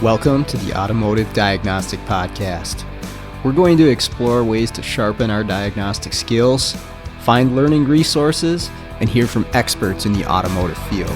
Welcome to the Automotive Diagnostic Podcast. We're going to explore ways to sharpen our diagnostic skills, find learning resources, and hear from experts in the automotive field.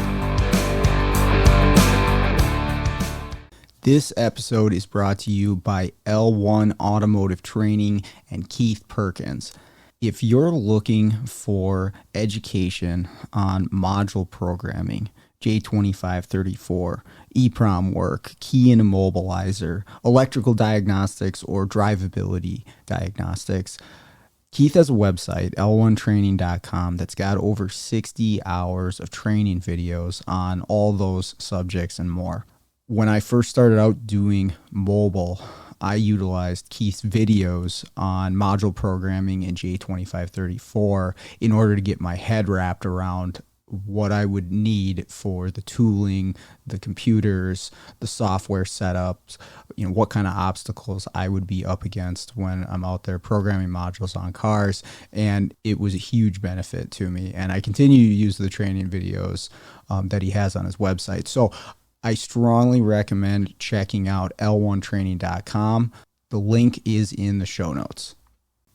This episode is brought to you by L1 Automotive Training and Keith Perkins. If you're looking for education on module programming, J2534, EEPROM work, key and immobilizer, electrical diagnostics, or drivability diagnostics, Keith has a website, l1training.com, that's got over 60 hours of training videos on all those subjects and more. When I first started out doing mobile, I utilized Keith's videos on module programming in J2534 in order to get my head wrapped around what I would need for the tooling, the computers, the software setups, what kind of obstacles I would be up against when I'm out there programming modules on cars. And it was a huge benefit to me. And I continue to use the training videos that he has on his website. So I strongly recommend checking out l1training.com. The link is in the show notes.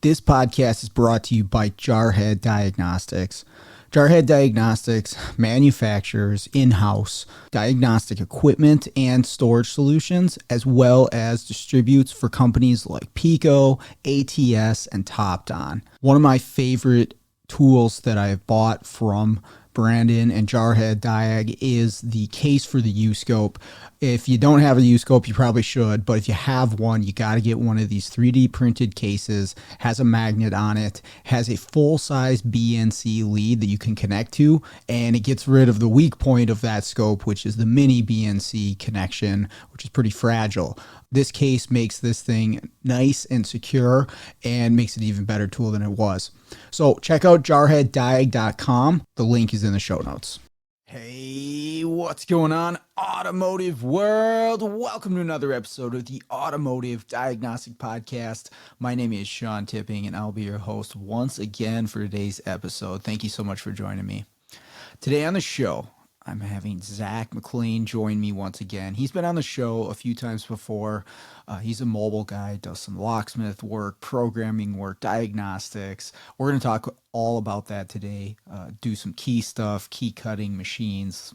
This podcast is brought to you by Jarhead Diagnostics. Jarhead Diagnostics manufactures in-house diagnostic equipment and storage solutions, as well as distributes for companies like Pico, ATS, and TopDon. One of my favorite tools that I've bought from Brandon and Jarhead Diag is the case for the U-Scope. If you don't have a U-Scope, you probably should, but if you have one, you got to get one of these 3D printed cases, has a magnet on it, has a full-size BNC lead that you can connect to, and it gets rid of the weak point of that scope, which is the mini BNC connection, which is pretty fragile. This case makes this thing nice and secure and makes it an even better tool than it was. So check out jarheaddiag.com. The link is in the show notes. Hey, what's going on, automotive world? Welcome to another episode of the Automotive Diagnostic Podcast. My name is Sean Tipping, and I'll be your host once again for today's episode. Thank you so much for joining me. Today on the show, I'm having Zack Mcclain join me once again. He's been on the show a few times before. He's a mobile guy, does some locksmith work, programming work, diagnostics. We're going to talk all about that today. Do some key stuff, key cutting machines,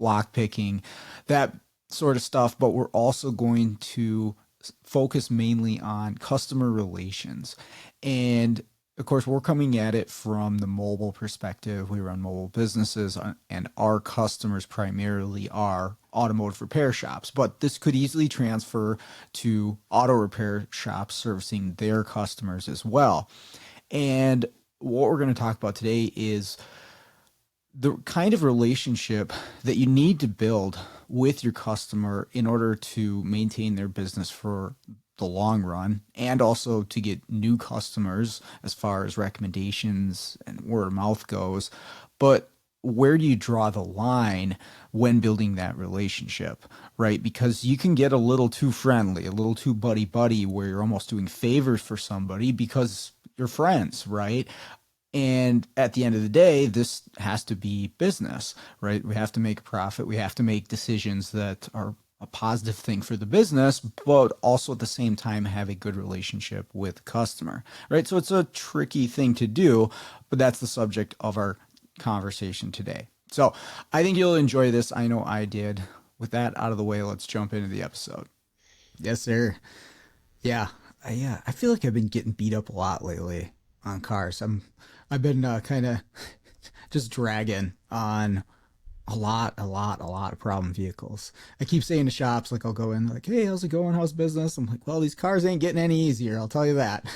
lock picking, that sort of stuff. But we're also going to focus mainly on customer relations. And of course, we're coming at it from the mobile perspective. We run mobile businesses, and our customers primarily are automotive repair shops. But this could easily transfer to auto repair shops servicing their customers as well. And what we're going to talk about today is the kind of relationship that you need to build with your customer in order to maintain their business for the long run, and also to get new customers as far as recommendations and word of mouth goes. But where do you draw the line when building that relationship, right? Because you can get a little too friendly, a little too buddy-buddy, where you're almost doing favors for somebody because you're friends, right? And at the end of the day, this has to be business, right? We have to make a profit. We have to make decisions that are a positive thing for the business, but also at the same time have a good relationship with the customer, right? So it's a tricky thing to do, but that's the subject of our conversation today. So I think you'll enjoy this. I know I did. With that out of the way, let's jump into the episode. Yes, sir. Yeah. I feel like I've been getting beat up a lot lately on cars. I've been kind of just dragging on a lot of problem vehicles. I keep saying to shops, like I'll go in like, hey, how's it going? How's business? I'm like, well, these cars ain't getting any easier. I'll tell you that.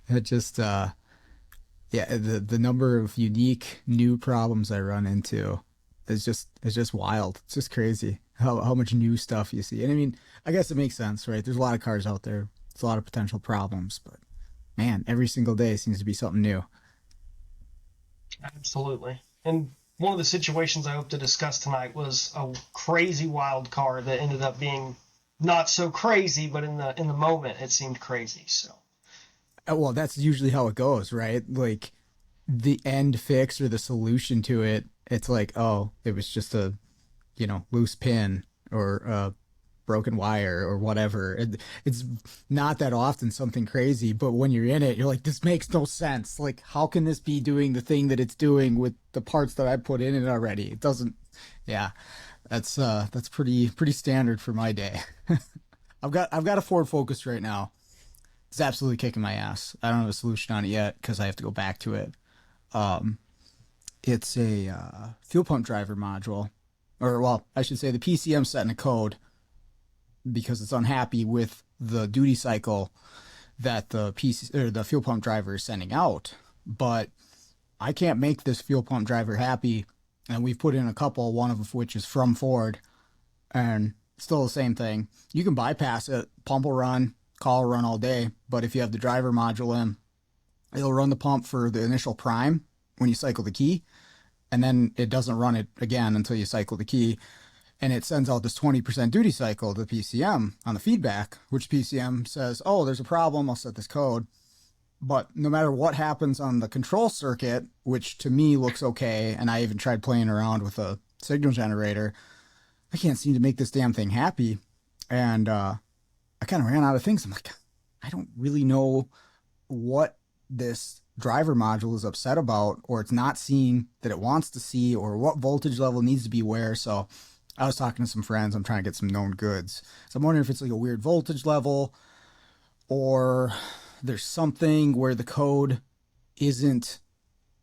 It just, the number of unique new problems I run into is just wild. It's just crazy how much new stuff you see. And I mean, I guess it makes sense, right? There's a lot of cars out there. It's a lot of potential problems, but man, every single day seems to be something new. Absolutely. And one of the situations I hope to discuss tonight was a crazy wild car that ended up being not so crazy, but in the moment it seemed crazy. So Well, that's usually how it goes, right? Like the end fix or the solution to it, it's like, oh, it was just a, loose pin or a broken wire or whatever. It's not that often something crazy, but when you're in it, you're like, this makes no sense. Like, how can this be doing the thing that it's doing with the parts that I put in it already? It doesn't. Yeah, that's pretty standard for my day. I've got a Ford Focus right now. It's absolutely kicking my ass. I don't have a solution on it yet because I have to go back to it. Um, it's a fuel pump driver module, or well, I should say the PCM setting a code because it's unhappy with the duty cycle that the PC or the fuel pump driver is sending out. But I can't make this fuel pump driver happy, and we've put in a couple, one of which is from Ford, and still the same thing. You can bypass it, pump will run, call will run all day, but if you have the driver module in, it'll run the pump for the initial prime when you cycle the key, and then it doesn't run it again until you cycle the key. And it sends out this 20% duty cycle to PCM on the feedback, which PCM says, oh, there's a problem, I'll set this code. But no matter what happens on the control circuit, which to me looks okay, and I even tried playing around with a signal generator, I can't seem to make this damn thing happy. And I kind of ran out of things. I'm like, I don't really know what this driver module is upset about, or it's not seeing that it wants to see, or what voltage level needs to be where. So I was talking to some friends. I'm trying to get some known goods. So I'm wondering if it's like a weird voltage level, or there's something where the code isn't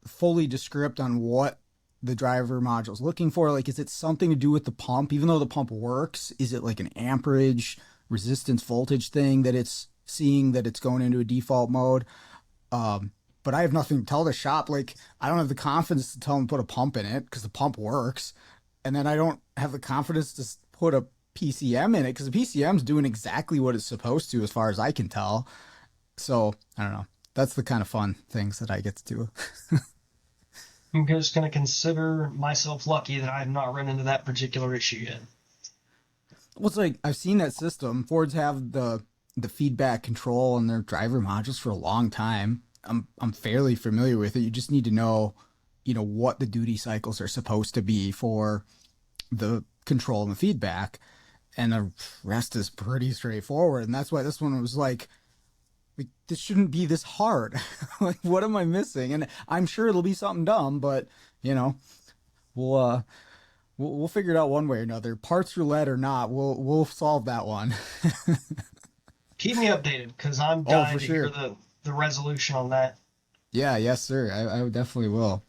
fully descript on what the driver module is looking for. Like, is it something to do with the pump? Even though the pump works, is it like an amperage resistance voltage thing that it's seeing that it's going into a default mode? But I have nothing to tell the shop. Like, I don't have the confidence to tell them to put a pump in it because the pump works. And then I don't have the confidence to put a PCM in it because the PCM's doing exactly what it's supposed to as far as I can tell. So, I don't know. That's the kind of fun things that I get to do. I'm just going to consider myself lucky that I have not run into that particular issue yet. Well, it's like I've seen that system. Fords have the feedback control on their driver modules for a long time. I'm fairly familiar with it. You just need to know, what the duty cycles are supposed to be for the control and the feedback, and the rest is pretty straightforward. And that's why this one was like this shouldn't be this hard. Like, what am I missing? And I'm sure it'll be something dumb, but we'll we'll figure it out one way or another. Parts roulette or not, we'll solve that one. Keep me updated because I'm Oh, dying for to sure. hear the resolution on that. Yeah, yes, sir. I definitely will.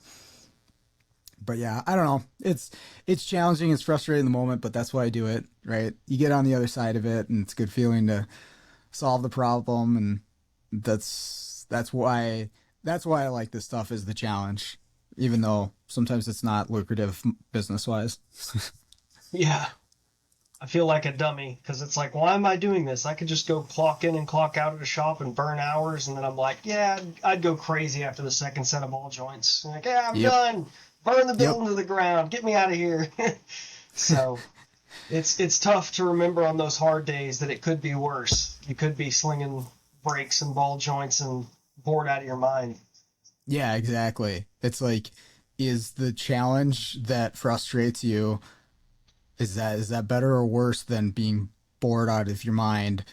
But yeah, I don't know. It's challenging. It's frustrating in the moment, but that's why I do it. Right? You get on the other side of it, and it's a good feeling to solve the problem, and that's why I like this stuff is the challenge, even though sometimes it's not lucrative business wise. Yeah, I feel like a dummy because it's like, why am I doing this? I could just go clock in and clock out at a shop and burn hours, and then I'm like, yeah, I'd go crazy after the second set of ball joints. Like, yeah, I'm Yep. done. Burn the Yep. building to the ground. Get me out of here. So it's tough to remember on those hard days that it could be worse. You could be slinging brakes and ball joints and bored out of your mind. Yeah, exactly. It's like, is the challenge that frustrates you, is that better or worse than being bored out of your mind,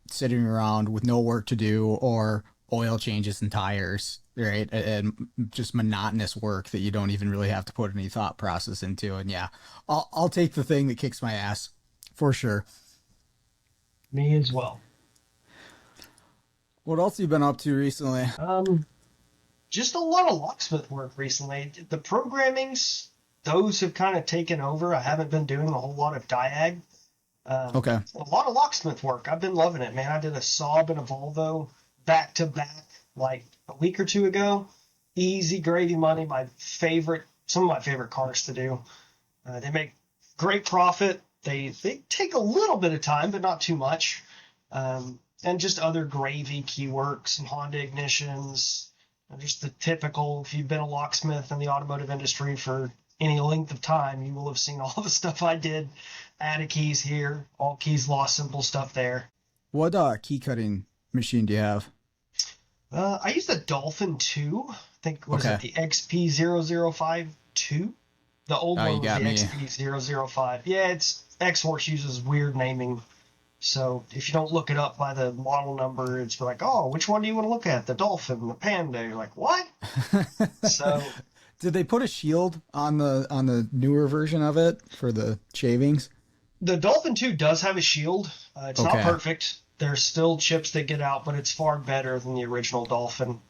sitting around with no work to do or oil changes and tires, right? And just monotonous work that you don't even really have to put any thought process into. And yeah, I'll take the thing that kicks my ass for sure. Me as well. What else have you been up to recently? Um, just a lot of locksmith work recently. The programmings, those have kind of taken over. I haven't been doing a whole lot of diag. Okay. A lot of locksmith work. I've been loving it, man. I did a Saab and a Volvo back to back like a week or two ago. Easy gravy money. Some of my favorite cars to do. They make great profit. They take a little bit of time, but not too much. And just other gravy keyworks and Honda ignitions, and just the typical. If you've been a locksmith in the automotive industry for any length of time, you will have seen all the stuff I did. Add a keys here, all keys lost, simple stuff there. What key cutting machine do you have? I used the Dolphin 2. I think, what is it, Okay. the XP0052? The old Oh, one you was got the me. XP005. Yeah, it's X-Horse uses weird naming. So if you don't look it up by the model number, it's like, oh, which one do you want to look at? The Dolphin, the Panda. You're like, what? So Did they put a shield on the newer version of it for the shavings? the Dolphin 2 does have a shield. It's not Okay. perfect. There's still chips that get out, but it's far better than the original Dolphin.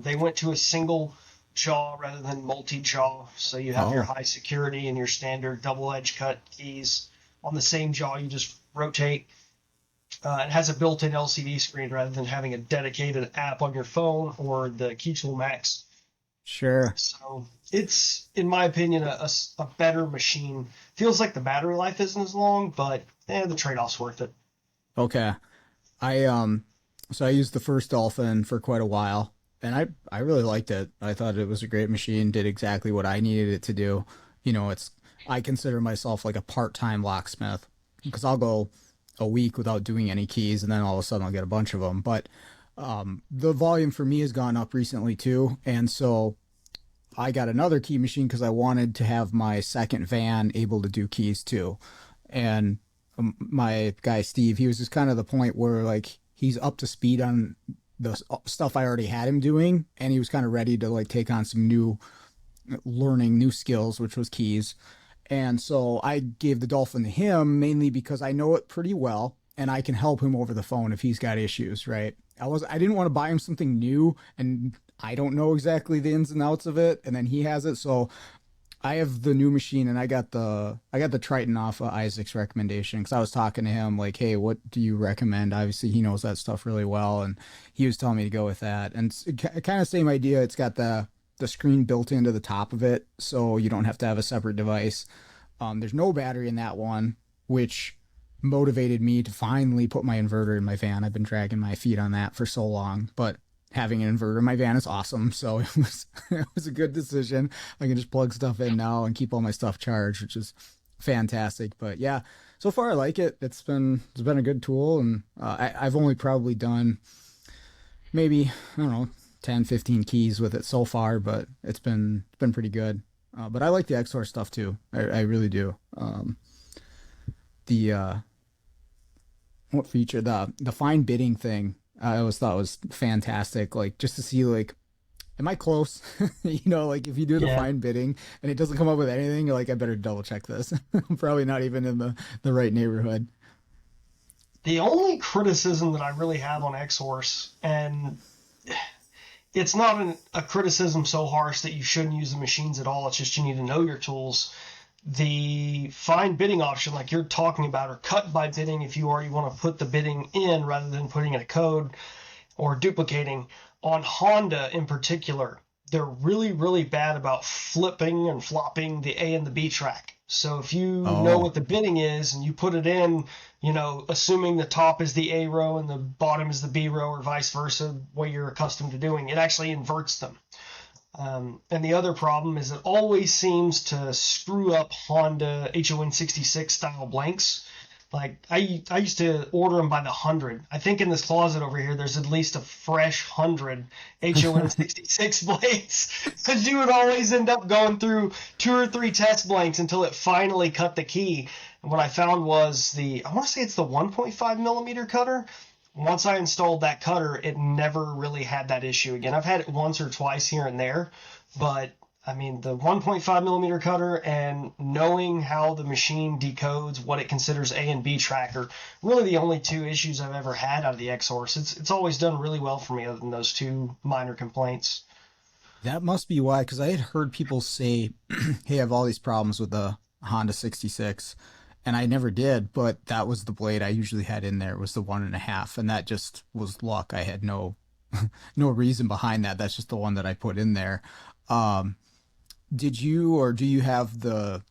They went to a single jaw rather than multi-jaw, so you have your Oh, high security and your standard double edge cut keys on the same jaw. You just rotate. It has a built-in LCD screen rather than having a dedicated app on your phone or the Key Tool Max. sure. So it's, in my opinion, a better machine. Feels like the battery life isn't as long, but the trade-off's worth it. Okay. I so I used the first Dolphin for quite a while and I really liked it. I thought it was a great machine, did exactly what I needed it to do. It's I consider myself like a part-time locksmith because I'll go a week without doing any keys and then all of a sudden I'll get a bunch of them. But the volume for me has gone up recently too, and so I got another key machine because I wanted to have my second van able to do keys too. And my guy Steve, he was just kind of the point where like he's up to speed on the stuff I already had him doing, and he was kind of ready to like take on some new learning new skills, which was keys. And so I gave the Dolphin to him mainly because I know it pretty well and I can help him over the phone if he's got issues, right? I didn't want to buy him something new and I don't know exactly the ins and outs of it and then he has it. So I have the new machine and I got the Triton off of Isaac's recommendation because I was talking to him like, hey, what do you recommend? Obviously, he knows that stuff really well, and he was telling me to go with that. And kind of same idea. It's got the screen built into the top of it, so you don't have to have a separate device. There's no battery in that one, which motivated me to finally put my inverter in my van. I've been dragging my feet on that for so long, but having an inverter in my van is awesome. So it was a good decision. I can just plug stuff in now and keep all my stuff charged, which is fantastic. But yeah, so far I like it. It's been a good tool, and I've only probably done maybe I don't know 10, 15 keys with it so far, but it's been pretty good. But I like the XOR stuff too. I really do. The what feature the fine bidding thing I always thought was fantastic. Like just to see like am I close? Like if you do the Yeah. fine bidding and it doesn't come up with anything, you're like, I better double check this. I'm probably not even in the right neighborhood. The only criticism that I really have on X-Horse, and it's not a criticism so harsh that you shouldn't use the machines at all. It's just you need to know your tools. The fine bidding option, like you're talking about, or cut by bidding if you already want to put the bidding in rather than putting in a code or duplicating. On Honda in particular, they're really, really bad about flipping and flopping the A and the B track. So if you know Oh, what the bidding is and you put it in, assuming the top is the A row and the bottom is the B row or vice versa, what you're accustomed to doing, it actually inverts them. And the other problem is it always seems to screw up Honda HON66 style blanks. Like I used to order them by the hundred. I think in this closet over here, there's at least a fresh 100 HON66 blanks because you would always end up going through two or three test blanks until it finally cut the key. And what I found was I want to say it's the 1.5 millimeter cutter. Once I installed that cutter, it never really had that issue again. I've had it once or twice here and there, but I mean, the 1.5 millimeter cutter and knowing how the machine decodes what it considers A and B tracker, really the only two issues I've ever had out of the X-Horse. It's always done really well for me other than those two minor complaints. that must be why. Because I had heard people say, "Hey, I have all these problems with the Honda 66," and I never did. But that was the blade I usually had in there was the 1.5, and that just was luck. I had no reason behind that. That's just the one that I put in there. Um, did you or do you have the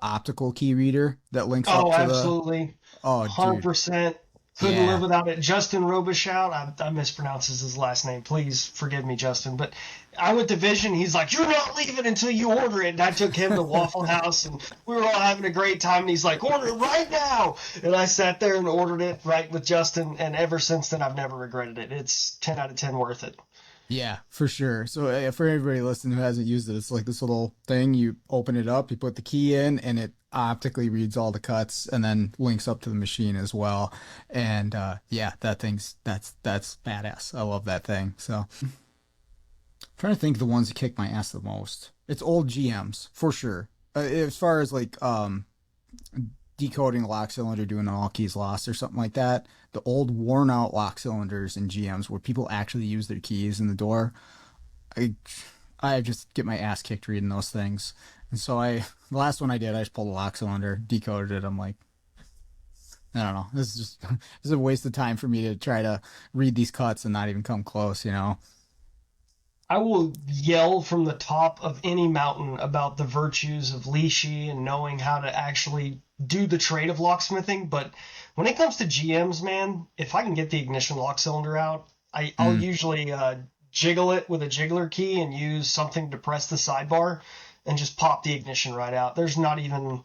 optical key reader that links up Oh, to the? absolutely. Oh, dude. 100%. Couldn't live Yeah. without it. Justin Robichaud, I mispronounces his last name. Please forgive me, Justin. But I went to Vision. He's like, "You're not leaving until you order it." And I took him to Waffle House, and we were all having a great time. And he's like, "Order it right now!" And I sat there and ordered it right with Justin. And ever since then, I've never regretted it. It's 10 out of 10 worth it. Yeah, for sure. So for everybody listening who hasn't used it, it's like this little thing. You open it up, you put the key in, and it optically reads all the cuts and then links up to the machine as well. And yeah, that's badass. I love that thing. So I'm trying to think of the ones that kick my ass the most. It's old GMs for sure. As far as like decoding a lock cylinder, doing an all keys lost or something like that. The old worn out lock cylinders in GMs where people actually use their keys in the door. I I just get my ass kicked reading those things. And so the last one I did, I just pulled a lock cylinder, decoded it. I'm like, I don't know. This is just this is a waste of time for me to try to read these cuts and not even come close, you know? I will yell from the top of any mountain about the virtues of Lishi and knowing how to actually do the trade of locksmithing. But when it comes to GMs, man, if I can get the ignition lock cylinder out, I'll Mm. usually jiggle it with a jiggler key and use something to press the sidebar and just pop the ignition right out. It's not even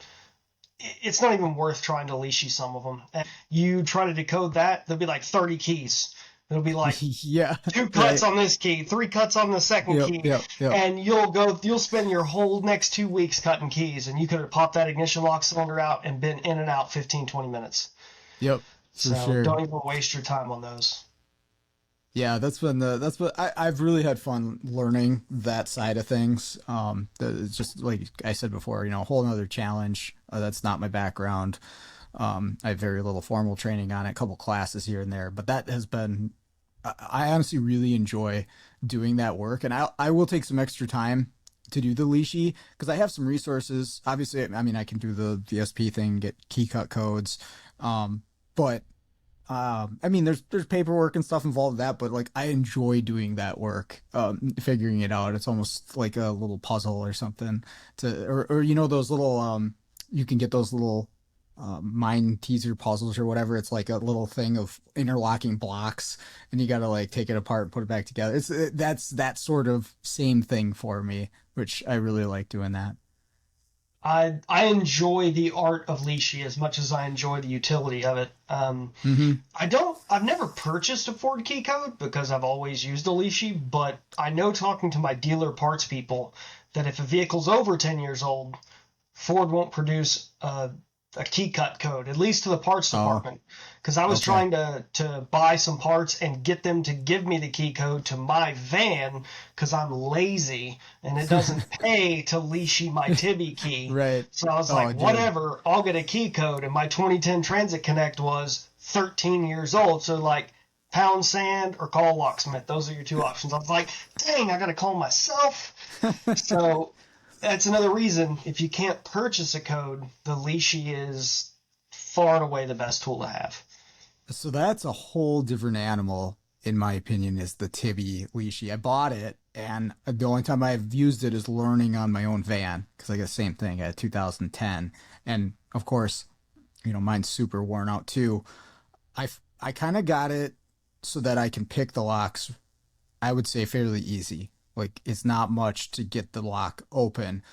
worth trying to Lishi some of them. And you try to decode that, there'll be like 30 keys. It'll be like Yeah. two Right. cuts on this key, three cuts on the second Yep, key, yep, yep. and you'll spend your whole next 2 weeks cutting keys, and you could have popped that ignition lock cylinder out and been in and out 15, 20 minutes. Yep, for So sure. don't even waste your time on those. Yeah, that's what I've really had fun learning that side of things. It's just like I said before, you know, a whole another challenge. That's not my background. I have very little formal training on it, a couple classes here and there, but that has been, I honestly really enjoy doing that work. And I will take some extra time to do the Lishi because I have some resources. Obviously, I mean, I can do the VSP thing, get key cut codes. But I mean, there's paperwork and stuff involved with that, but like I enjoy doing that work, figuring it out. It's almost like a little puzzle or something or you know, those little, you can get those little, mind teaser puzzles or whatever. It's like a little thing of interlocking blocks and you got to like take it apart and put it back together. That's that sort of same thing for me, which I really like doing that. I enjoy the art of Lishi as much as I enjoy the utility of it. Hmm. I've never purchased a Ford key code because I've always used a Lishi, but I know talking to my dealer parts people that if a vehicle's over 10 years old, Ford won't produce a key cut code, at least to the parts Oh, department. Because I was okay. trying to buy some parts and get them to give me the key code to my van because I'm lazy and it doesn't pay to leashy my Tibby key. Right. So I was Oh, like, dude. whatever, I'll get a key code. And my 2010 Transit Connect was 13 years old. So like, pound sand or call a locksmith. Those are your two options. I was like, dang, I got to call myself. So that's another reason if you can't purchase a code, the Leashy is far and away the best tool to have. So that's a whole different animal, in my opinion, is the Tibby Leashy. I bought it, and the only time I've used it is learning on my own van, because I got the same thing at 2010. And of course, you know, mine's super worn out too. I kind of got it so that I can pick the locks, I would say fairly easy. Like it's not much to get the lock open.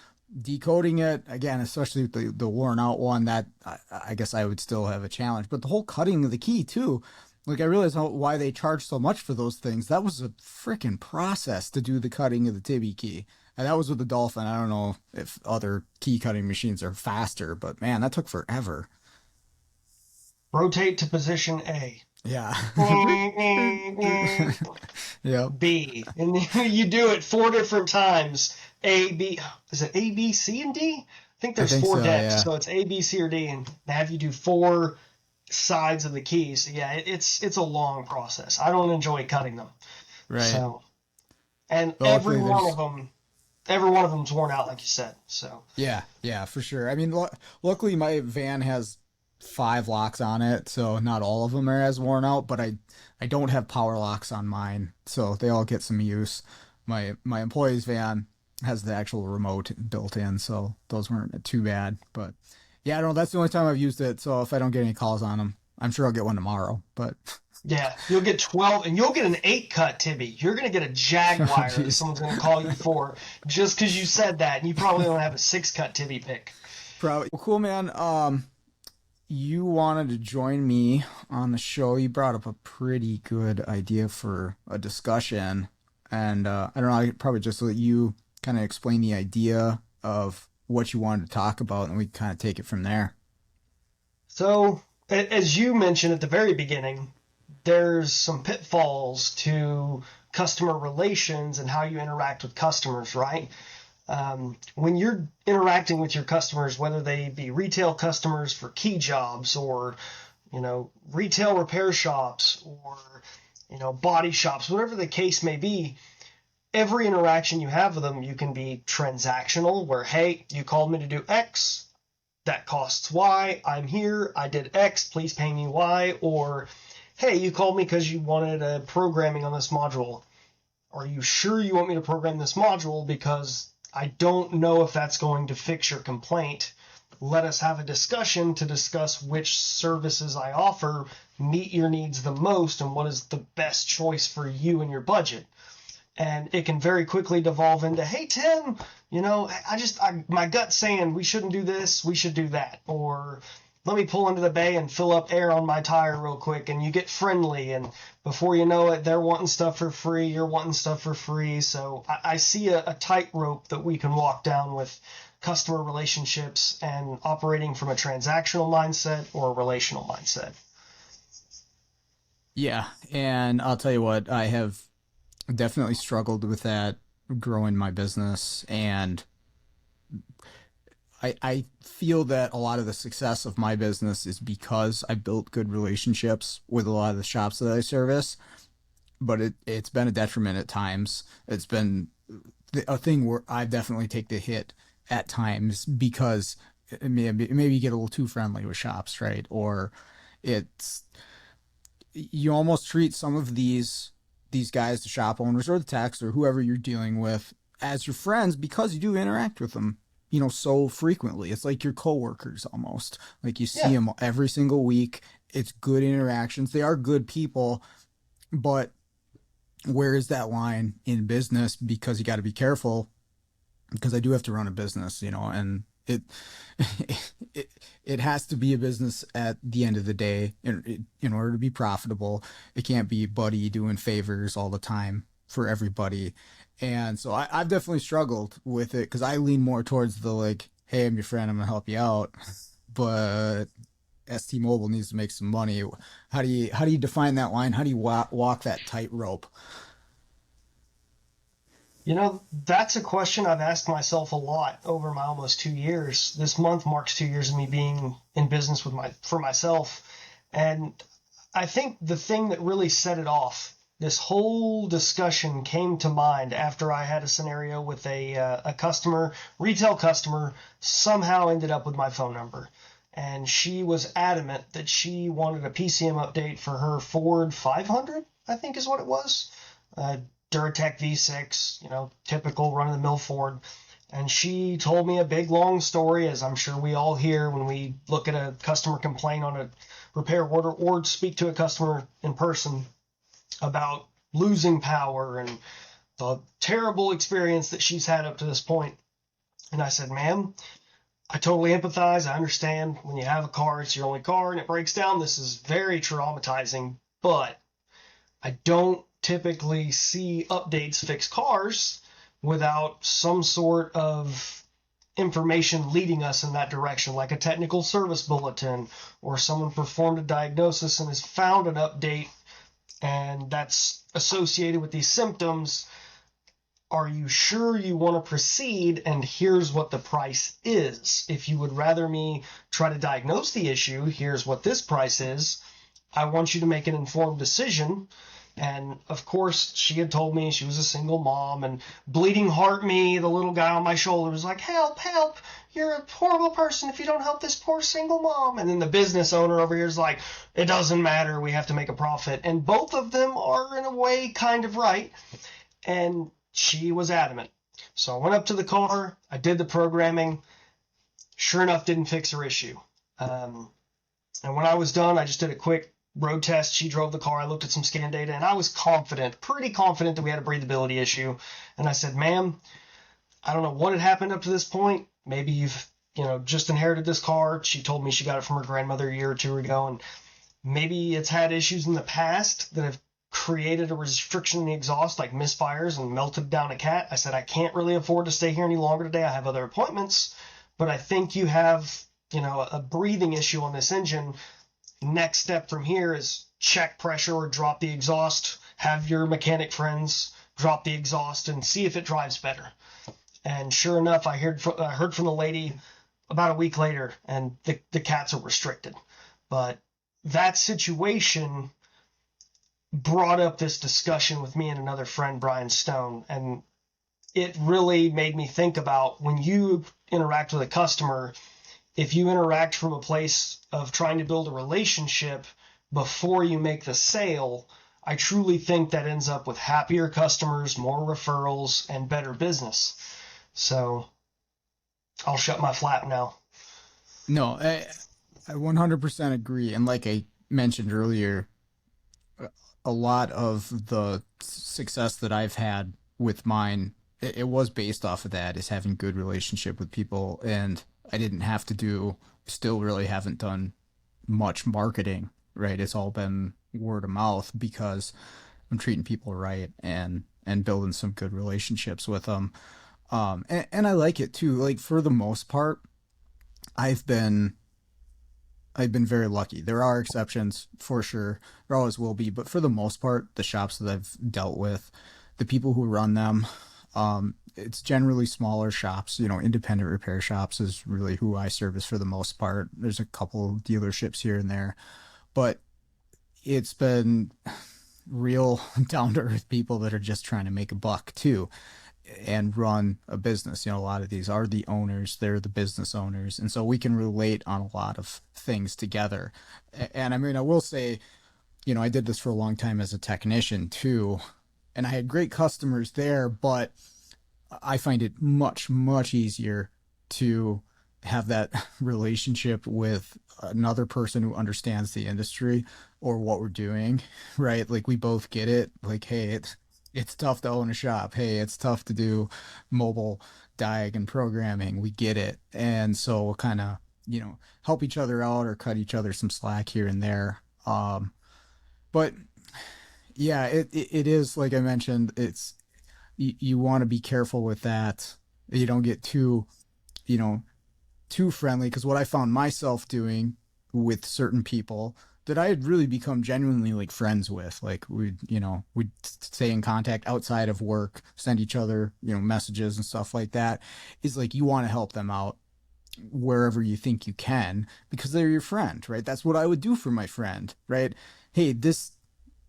Decoding it again, especially the worn out one, that I guess I would still have a challenge. But the whole cutting of the key too, like I realized why they charge so much for those things. That was a freaking process to do the cutting of the Tibby key, and that was with the Dolphin. I don't know if other key cutting machines are faster, but man, that took forever. Rotate to position A. Yeah. Yep. B. And you do it 4 different times. A, B. Is it A, B, C, and D? I think I there's think four so. decks. Yeah. So it's A, B, C, or D. And they have you do four sides of the keys. So yeah, it's a long process. I don't enjoy cutting them. Right. So, and But luckily, there's every one of them's worn out, like you said. So yeah, yeah, for sure. I mean, luckily my van has five locks on it, so not all of them are as worn out. But I don't have power locks on mine, so they all get some use. My employee's van has the actual remote built in, so those weren't too bad. But yeah, I don't know. That's the only time I've used it. So if I don't get any calls on them, I'm sure I'll get one tomorrow, but Yeah, you'll get 12 and you'll get an 8 cut, Tibby. You're going to get a oh, Jaguar that jeez. someone's going to call you for just because you said that. And you probably don't have a 6 cut Tibby pick. Probably. Well, cool, man. You wanted to join me on the show. You brought up a pretty good idea for a discussion. And I don't know, I could probably just let you kind of explain the idea of what you wanted to talk about, and we can kind of take it from there. So, as you mentioned at the very beginning, there's some pitfalls to customer relations and how you interact with customers, right? When you're interacting with your customers, whether they be retail customers for key jobs or, retail repair shops or, body shops, whatever the case may be, every interaction you have with them, you can be transactional where, hey, you called me to do X, that costs Y, I'm here, I did X, please pay me Y, or, hey, you called me because you wanted a programming on this module. Are you sure you want me to program this module? Because I don't know if that's going to fix your complaint. Let us have a discussion to discuss which services I offer meet your needs the most and what is the best choice for you and your budget. And it can very quickly devolve into, hey, Tim, my gut's saying we shouldn't do this, we should do that. Or let me pull into the bay and fill up air on my tire real quick. And you get friendly. And before you know it, they're wanting stuff for free. You're wanting stuff for free. So I see a tightrope that we can walk down with customer relationships and operating from a transactional mindset or a relational mindset. Yeah, and I'll tell you what, I have definitely struggled with that growing my business, and I feel that a lot of the success of my business is because I built good relationships with a lot of the shops that I service, but it's been a detriment at times. It's been a thing where I definitely take the hit at times because maybe you get a little too friendly with shops, right? Or it's you almost treat some of these guys, the shop owners or the techs or whoever you're dealing with, as your friends because you do interact with them, so frequently. It's like your coworkers almost. Like you see Yeah. them every single week. It's good interactions. They are good people, but where is that line in business? Because you got to be careful. Because I do have to run a business, and it it has to be a business at the end of the day in order to be profitable. It can't be buddy doing favors all the time for everybody. And so I've definitely struggled with it because I lean more towards the like, hey, I'm your friend, I'm gonna help you out, but ST Mobile needs to make some money. How do you define that line? How do you walk that tightrope? That's a question I've asked myself a lot over my almost 2 years. This month marks 2 years of me being in business for myself. And I think the thing that really set it off, this whole discussion came to mind after I had a scenario with a customer, retail customer, somehow ended up with my phone number. And she was adamant that she wanted a PCM update for her Ford 500, I think is what it was. Duratec V6, typical run-of-the-mill Ford. And she told me a big, long story, as I'm sure we all hear when we look at a customer complaint on a repair order or speak to a customer in person about losing power and the terrible experience that she's had up to this point. And I said, ma'am, I totally empathize. I understand when you have a car, it's your only car and it breaks down. This is very traumatizing, but I don't typically see updates fix cars without some sort of information leading us in that direction, like a technical service bulletin or someone performed a diagnosis and has found an update and that's associated with these symptoms. Are you sure you want to proceed? And here's what the price is. If you would rather me try to diagnose the issue, here's what this price is. I want you to make an informed decision. And of course, she had told me she was a single mom, and bleeding heart me, the little guy on my shoulder, was like, help, help, you're a horrible person if you don't help this poor single mom. And then the business owner over here is like, it doesn't matter, we have to make a profit. And both of them are in a way kind of right. And she was adamant. So I went up to the car, I did the programming, sure enough, didn't fix her issue. And when I was done, I just did a quick road test. She drove the car. I looked at some scan data, and I was confident, pretty confident that we had a breathability issue. And I said, ma'am, I don't know what had happened up to this point. Maybe you've, just inherited this car. She told me she got it from her grandmother a year or two ago, and maybe it's had issues in the past that have created a restriction in the exhaust, like misfires and melted down a cat. I said, I can't really afford to stay here any longer today. I have other appointments, but I think you have, a breathing issue on this engine. Next step from here is check pressure or drop the exhaust. Have your mechanic friends drop the exhaust and see if it drives better. And sure enough, I heard from the lady about a week later, and the cats are restricted. But that situation brought up this discussion with me and another friend, Brian Stone, and it really made me think about when you interact with a customer, if you interact from a place of trying to build a relationship before you make the sale, I truly think that ends up with happier customers, more referrals, and better business. So I'll shut my flap now. No, I 100% agree. And like I mentioned earlier, a lot of the success that I've had with mine, it was based off of that, is having good relationship with people. And I didn't have to still really haven't done much marketing, right? It's all been word of mouth because I'm treating people right and building some good relationships with them. And I like it too. Like for the most part, I've been I've been very lucky. There are exceptions for sure. There always will be, but for the most part, the shops that I've dealt with, the people who run them, it's generally smaller shops. Independent repair shops is really who I service for the most part. There's a couple dealerships here and there, but it's been real down to earth people that are just trying to make a buck too and run a business. A lot of these are the owners, they're the business owners. And so we can relate on a lot of things together. And I mean, I will say, I did this for a long time as a technician too, and I had great customers there, but I find it much, much easier to have that relationship with another person who understands the industry or what we're doing, right? Like we both get it. Like, hey, it's tough to own a shop. Hey, it's tough to do mobile diag and programming. We get it. And so we'll kind of, help each other out or cut each other some slack here and there. But yeah, it is, like I mentioned, you want to be careful with that. You don't get you know, too friendly, because what I found myself doing with certain people that I had really become genuinely like friends with, like we'd stay in contact outside of work, send each other, messages and stuff like that, is like you want to help them out wherever you think you can because they're your friend, right? That's what I would do for my friend, right? Hey, this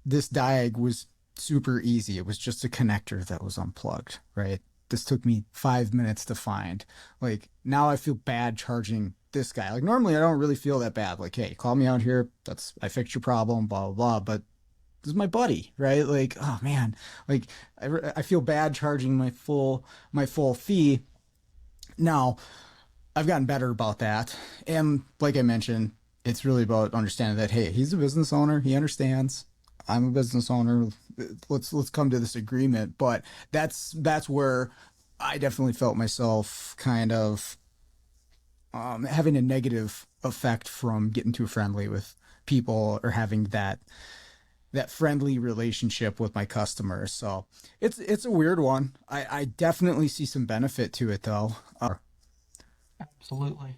diag was super easy. It was just a connector that was unplugged, right? This took me 5 minutes to find. Like now I feel bad charging this guy. Like normally I don't really feel that bad. Like, hey, call me out here. I fixed your problem, blah, blah, blah. But this is my buddy, right? Like, oh man, like I feel bad charging my full fee. Now I've gotten better about that. And like I mentioned, it's really about understanding that, hey, he's a business owner. He understands. I'm a business owner. Let's come to this agreement. But that's where I definitely felt myself kind of having a negative effect from getting too friendly with people or having that friendly relationship with my customers. So it's a weird one. I definitely see some benefit to it though. Absolutely.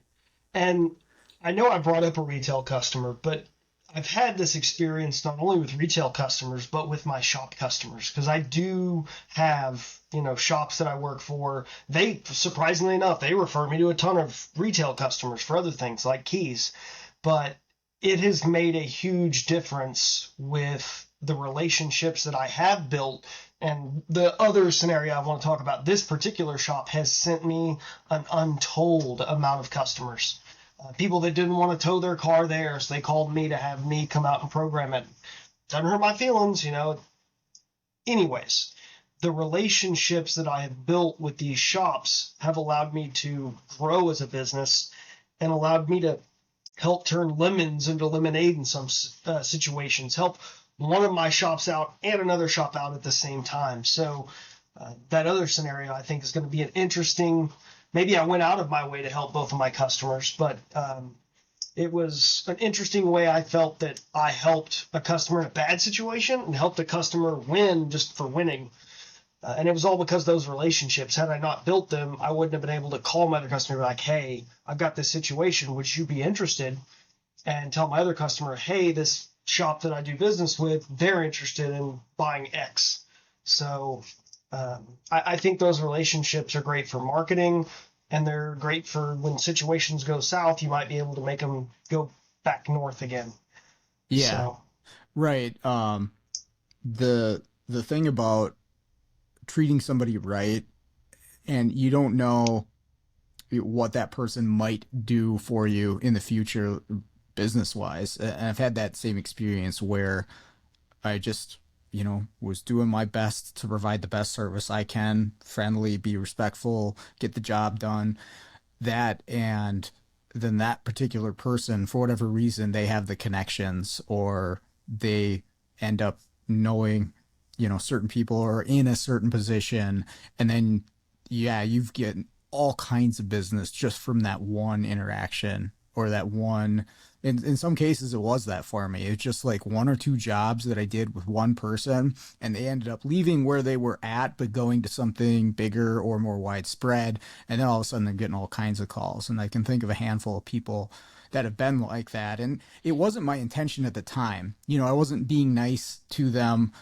And I know I brought up a retail customer, but I've had this experience not only with retail customers, but with my shop customers, because I do have, shops that I work for. They, surprisingly enough, they refer me to a ton of retail customers for other things like keys. But it has made a huge difference with the relationships that I have built. And the other scenario I want to talk about, this particular shop has sent me an untold amount of customers. People that didn't want to tow their car there, so they called me to have me come out and program it. Doesn't hurt my feelings. Anyways, the relationships that I have built with these shops have allowed me to grow as a business and allowed me to help turn lemons into lemonade in some situations, help one of my shops out and another shop out at the same time. So that other scenario, I think, is going to be an interesting. Maybe I went out of my way to help both of my customers, but it was an interesting way I felt that I helped a customer in a bad situation and helped a customer win just for winning. And it was all because those relationships. Had I not built them, I wouldn't have been able to call my other customer like, hey, I've got this situation. Would you be interested? And tell my other customer, hey, this shop that I do business with, they're interested in buying X. So I think those relationships are great for marketing, and they're great for when situations go south, you might be able to make them go back north again. Yeah. So, Right. The thing about treating somebody right, and you don't know what that person might do for you in the future business wise. And I've had that same experience where I just, was doing my best to provide the best service I can, friendly, be respectful, get the job done. That, and then that particular person, for whatever reason, they have the connections, or they end up knowing, certain people are in a certain position. And then, yeah, you've get all kinds of business just from that one interaction, or that one. In some cases, it was that for me. It's just like one or two jobs that I did with one person, and they ended up leaving where they were at, but going to something bigger or more widespread. And then all of a sudden, they're getting all kinds of calls. And I can think of a handful of people that have been like that. And it wasn't my intention at the time. I wasn't being nice to them.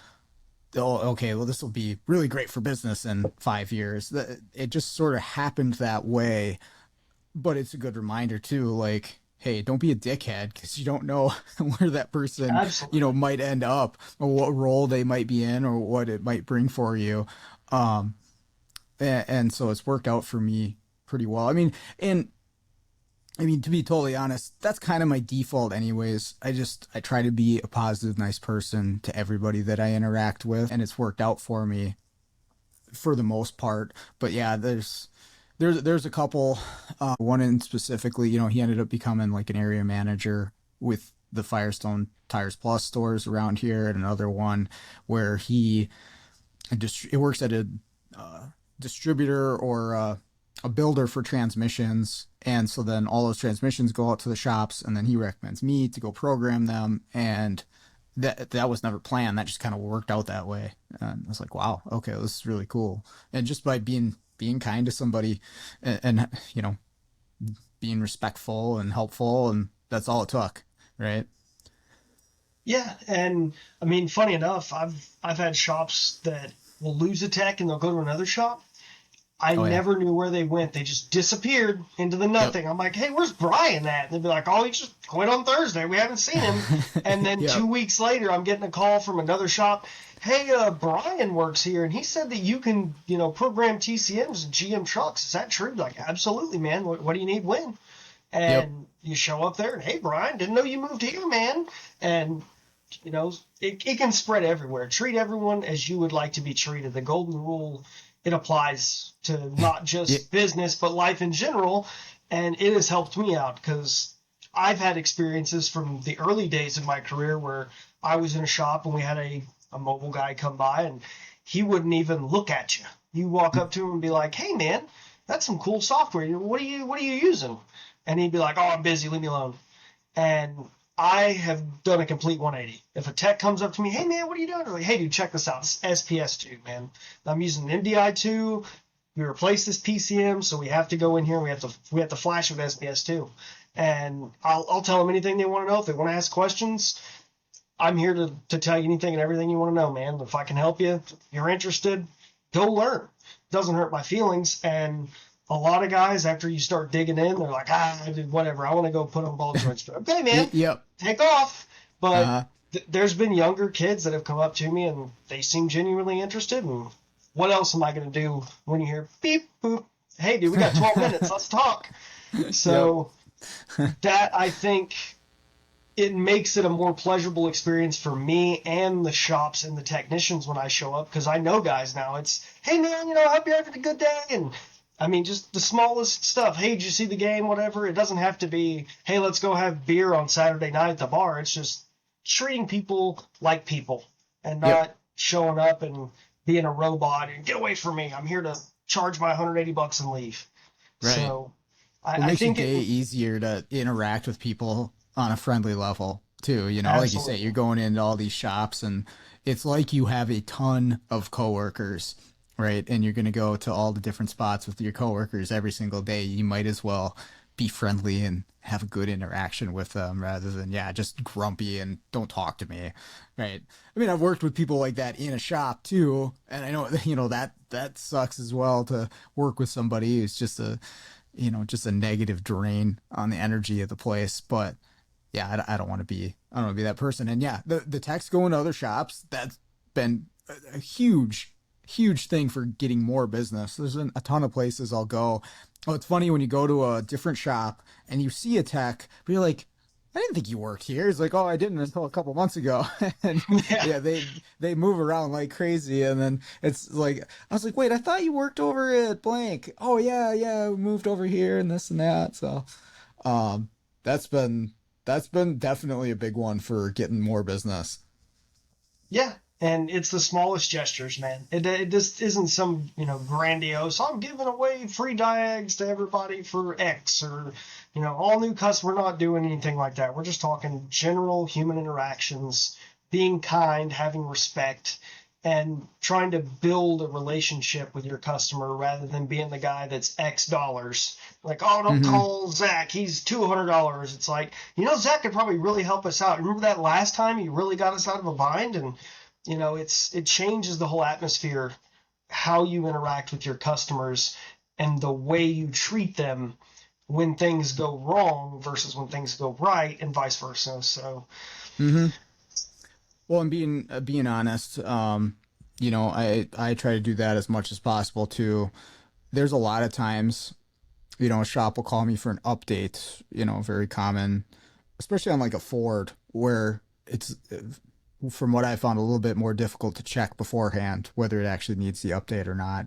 Oh, okay, well, this will be really great for business in 5 years. It just sort of happened that way. But it's a good reminder, too, like, hey, don't be a dickhead, because you don't know where that person, absolutely. might end up, or what role they might be in, or what it might bring for you. Um, and so it's worked out for me pretty well. To be totally honest, that's kind of my default anyways. I try to be a positive, nice person to everybody that I interact with, and it's worked out for me for the most part. But yeah, there's a couple. One in specifically, he ended up becoming like an area manager with the Firestone Tires Plus stores around here, and another one where he works at a distributor, or a builder for transmissions. And so then all those transmissions go out to the shops, and then he recommends me to go program them. And that was never planned. That just kind of worked out that way. And I was like, wow, okay, this is really cool. And just by being kind to somebody, and being respectful and helpful, and that's all it took, right? Yeah, and funny enough, I've had shops that will lose a tech and they'll go to another shop. I Oh yeah. never knew where they went. They just disappeared into the Yep. nothing. I'm like, hey, where's Brian at? And they'd be like, oh, he just quit on Thursday. We haven't seen him. And then Yep. 2 weeks later, I'm getting a call from another shop. Hey, Brian works here, and he said that you can, program TCMs and GM trucks. Is that true? Like, absolutely, man. What do you need when? Yep. And you show up there, and hey, Brian, didn't know you moved here, man. And it can spread everywhere. Treat everyone as you would like to be treated. The golden rule, it applies to not Yeah. just business, but life in general. And it has helped me out because I've had experiences from the early days of my career where I was in a shop and we had a mobile guy come by, and he wouldn't even look at you. You walk up to him and be like, hey, man, that's some cool software. What are you using? And he'd be like, oh, I'm busy. Leave me alone. And I have done a complete 180. If a tech comes up to me, hey man, what are you doing? They're like, hey dude, check this out. It's SPS2, man. I'm using an MDI2. We replaced this PCM, so we have to go in here. We have to flash with SPS2. And I'll tell them anything they want to know. If they want to ask questions, I'm here to tell you anything and everything you want to know, man. If I can help you, if you're interested, go learn. It doesn't hurt my feelings. And a lot of guys, after you start digging in, they're like, whatever. I want to go put on ball joints. Okay, man, Yep. take off. But Uh-huh. there's been younger kids that have come up to me and they seem genuinely interested. And what else am I going to do when you hear beep, boop? Hey, dude, we got 12 minutes. Let's talk. So that, I think, it makes it a more pleasurable experience for me and the shops and the technicians when I show up, because I know guys now. It's, hey man, I hope you're having a good day, and I mean, just the smallest stuff. Hey, did you see the game? Whatever. It doesn't have to be, hey, let's go have beer on Saturday night at the bar. It's just treating people like people and Yep. not showing up and being a robot and get away from me. I'm here to charge my $180 and leave. Right. So Well, it I makes your think day it easier to interact with people on a friendly level too. You know, like you say, absolutely. you're going into all these shops and it's like you have a ton of coworkers, right? And you're going to go to all the different spots with your coworkers every single day. You might as well be friendly and have a good interaction with them rather than, yeah, just grumpy and don't talk to me, right? I mean, I've worked with people like that in a shop too. And I know, that sucks as well to work with somebody who's just a negative drain on the energy of the place. But yeah, I don't want to be, I don't want to be that person. And yeah, the techs going to other shops, that's been a huge thing for getting more business. There's a ton of places I'll go. Oh, it's funny when you go to a different shop and you see a tech, but you're like, I didn't think you worked here. It's like, oh, I didn't until a couple months ago. And Yeah. yeah, they move around like crazy. And then it's like, I was like, wait, I thought you worked over at blank. Oh yeah, we moved over here and this and that. So, um, that's been that's been definitely a big one for getting more business. Yeah, and it's the smallest gestures, man. It just isn't some, grandiose. I'm giving away free diags to everybody for X or, all new customers. We're not doing anything like that. We're just talking general human interactions, being kind, having respect, and trying to build a relationship with your customer rather than being the guy that's X dollars. Like, oh, don't Hmm. call Zach. He's $200. It's like, Zach could probably really help us out. Remember that last time he really got us out of a bind? And it changes the whole atmosphere, how you interact with your customers and the way you treat them when things go wrong versus when things go right and vice versa. So Hmm. Well, and being honest, I try to do that as much as possible too. There's a lot of times, a shop will call me for an update, very common, especially on like a Ford, where it's, from what I found, a little bit more difficult to check beforehand whether it actually needs the update or not.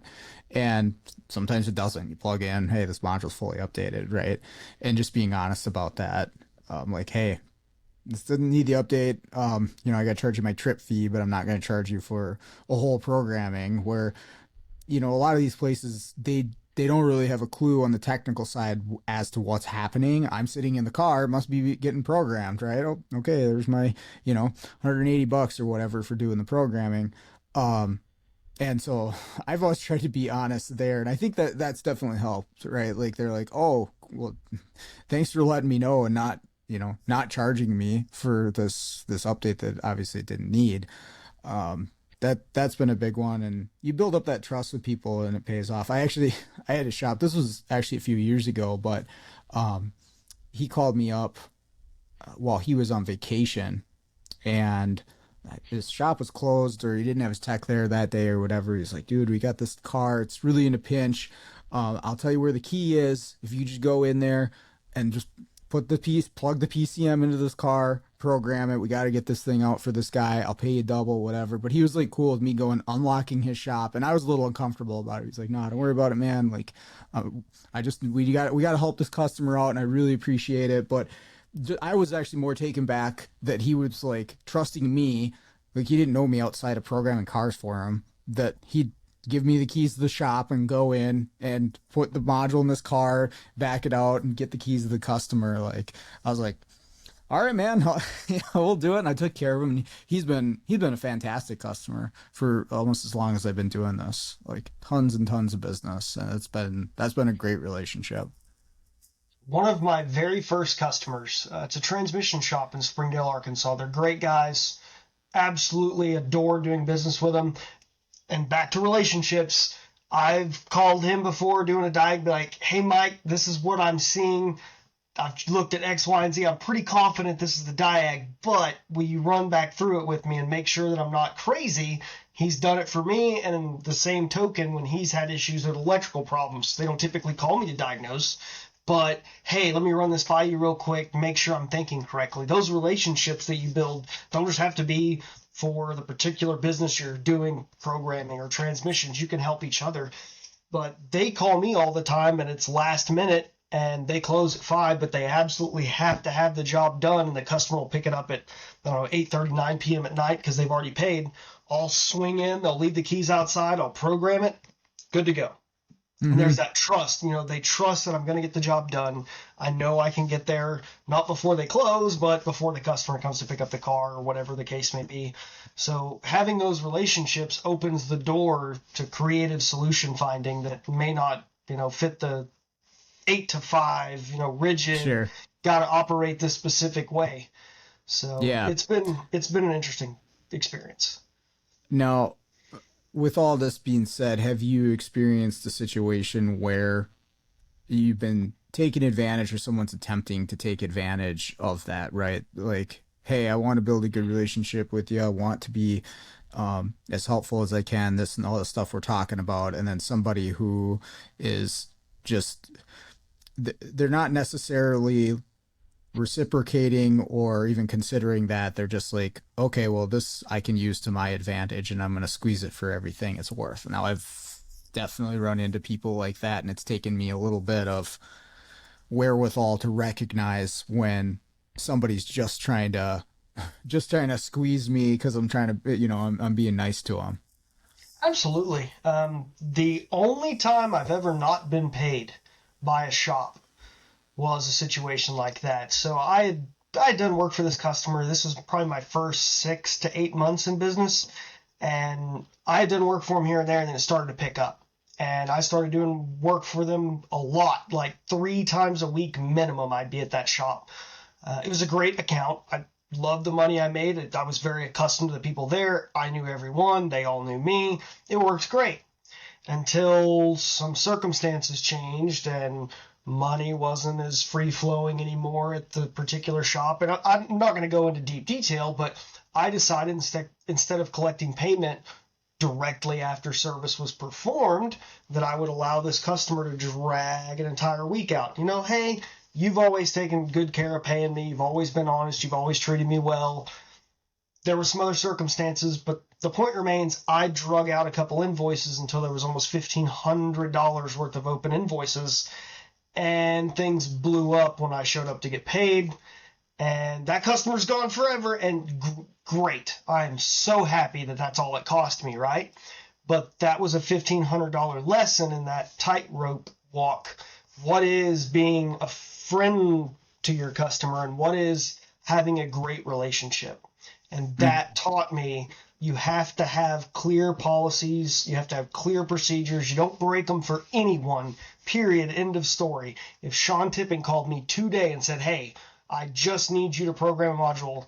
And sometimes it doesn't. You plug in, hey, this module's fully updated, right? And just being honest about that. Like, hey, this didn't need the update. I got to charge you my trip fee, but I'm not going to charge you for a whole programming where, a lot of these places, they don't really have a clue on the technical side as to what's happening. I'm sitting in the car, it must be getting programmed, right? Oh, okay, there's my, $180 or whatever for doing the programming. Um, and so I've always tried to be honest there, and I think that that's definitely helped, right? Like they're like, "Oh, well, thanks for letting me know and not charging me for this update that obviously it didn't need." That's been a big one, and you build up that trust with people, and it pays off. I had a shop. This was actually a few years ago, but um, he called me up while he was on vacation, and his shop was closed or he didn't have his tech there that day or whatever. He's like, dude, we got this car. It's really in a pinch. I'll tell you where the key is. If you just go in there and just plug the PCM into this car, program it. We got to get this thing out for this guy. I'll pay you double, whatever. But he was like cool with me going, unlocking his shop. And I was a little uncomfortable about it. He's like, no, don't worry about it, man. Like, uh, we got to help this customer out and I really appreciate it. But I was actually more taken back that he was like trusting me, like he didn't know me outside of programming cars for him, that he'd give me the keys to the shop and go in and put the module in this car, back it out, and get the keys to the customer. Like I was like, all right, man, we'll do it. And I took care of him. And he's been a fantastic customer for almost as long as I've been doing this, like tons and tons of business, and that's been a great relationship. one of my very first customers, it's a transmission shop in Springdale, Arkansas. They're great guys. Absolutely adore doing business with them. And back to relationships. I've called him before doing a diag, be like, hey, Mike, this is what I'm seeing. I've looked at X, Y, and Z. I'm pretty confident this is the diag, but will you run back through it with me and make sure that I'm not crazy? He's done it for me, and in the same token, when he's had issues with electrical problems, they don't typically call me to diagnose. But hey, let me run this by you real quick, make sure I'm thinking correctly. Those relationships that you build don't just have to be for the particular business you're doing, programming or transmissions. You can help each other. but they call me all the time and it's last minute and they close at 5, but they absolutely have to have the job done and the customer will pick it up at, I don't know, 8:30, 9 p.m. at night because they've already paid. I'll swing in, they'll leave the keys outside, I'll program it, good to go. And Mm-hmm. there's that trust, they trust that I'm going to get the job done. I know I can get there not before they close, but before the customer comes to pick up the car or whatever the case may be. So having those relationships opens the door to creative solution finding that may not, fit the 8 to 5, rigid, Sure. got to operate this specific way. So Yeah. it's been an interesting experience. Now, with all this being said, have you experienced a situation where you've been taking advantage or someone's attempting to take advantage of that, right? Like, hey, I want to build a good relationship with you. I want to be as helpful as I can, this and all the stuff we're talking about. And then somebody who is just, they're not necessarily reciprocating or even considering that. They're just like, okay, well, this I can use to my advantage and I'm going to squeeze it for everything it's worth. Now, I've definitely run into people like that, and it's taken me a little bit of wherewithal to recognize when somebody's just trying to squeeze me because I'm trying to, I'm being nice to them. Absolutely. The only time I've ever not been paid by a shop was a situation like that. So I had done work for this customer. This was probably my first 6 to 8 months in business, and I had done work for him here and there, and then it started to pick up. And I started doing work for them a lot, like 3 times a week minimum. I'd be at that shop. It was a great account. I loved the money I made. I was very accustomed to the people there. I knew everyone. They all knew me. It worked great until some circumstances changed and money wasn't as free flowing anymore at the particular shop. And I'm not going to go into deep detail, but I decided instead of collecting payment directly after service was performed, that I would allow this customer to drag an entire week out. Hey, you've always taken good care of paying me. You've always been honest. You've always treated me well. There were some other circumstances, but the point remains I drug out a couple invoices until there was almost $1,500 worth of open invoices, and things blew up when I showed up to get paid. And that customer's gone forever, and great. I am so happy that that's all it cost me, right? But that was a $1,500 lesson in that tightrope walk. What is being a friend to your customer, and what is having a great relationship? And that taught me you have to have clear policies. You have to have clear procedures. You don't break them for anyone, period, end of story. If Sean Tipping called me today and said, hey, I just need you to program a module,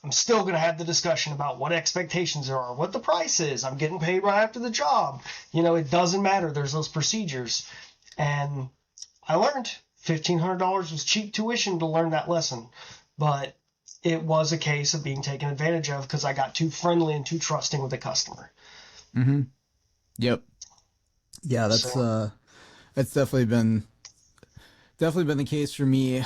I'm still going to have the discussion about what expectations there are, what the price is. I'm getting paid right after the job. It doesn't matter. There's those procedures. And I learned $1,500 was cheap tuition to learn that lesson. But it was a case of being taken advantage of because I got too friendly and too trusting with the customer. Mm-hmm. Yep. Yeah, that's definitely been the case for me.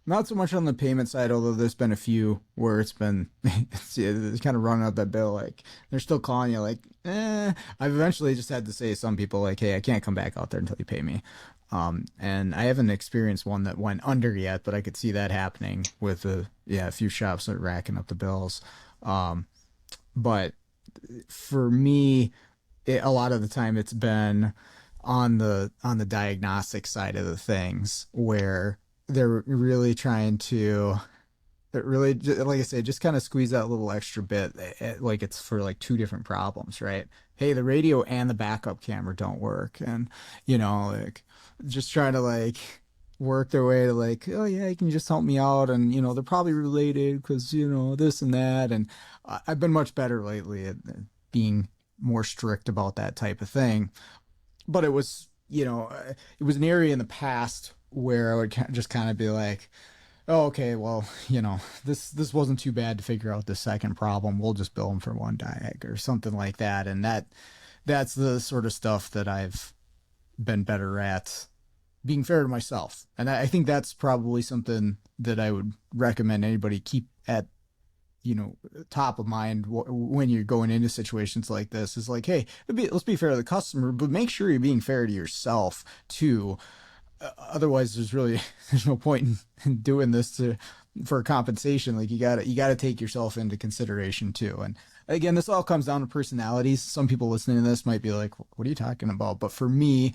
Not so much on the payment side, although there's been a few where it's kind of running up that bill. Like they're still calling you like, I've eventually just had to say to some people like, hey, I can't come back out there until you pay me. And I haven't experienced one that went under yet, but I could see that happening with a few shops that are racking up the bills. But for me, a lot of the time it's been on the diagnostic side of the things where they're really trying to really, like I said, just kind of squeeze that little extra bit, like it's for like two different problems, right? Hey, the radio and the backup camera don't work, and like just trying to like work their way to like, oh yeah, you can just help me out, and they're probably related because this and that, and I've been much better lately at being more strict about that type of thing. But it was an area in the past where I would just kind of be like, oh, okay, well, this wasn't too bad to figure out the second problem. We'll just bill them for one diag or something like that. And that's the sort of stuff that I've been better at being fair to myself. And I think that's probably something that I would recommend anybody keep at, top of mind when you're going into situations like this is like, hey, let's be fair to the customer, but make sure you're being fair to yourself too. Otherwise, there's no point in doing this for compensation. Like, you gotta take yourself into consideration too. And again, this all comes down to personalities. Some people listening to this might be like, what are you talking about? But for me,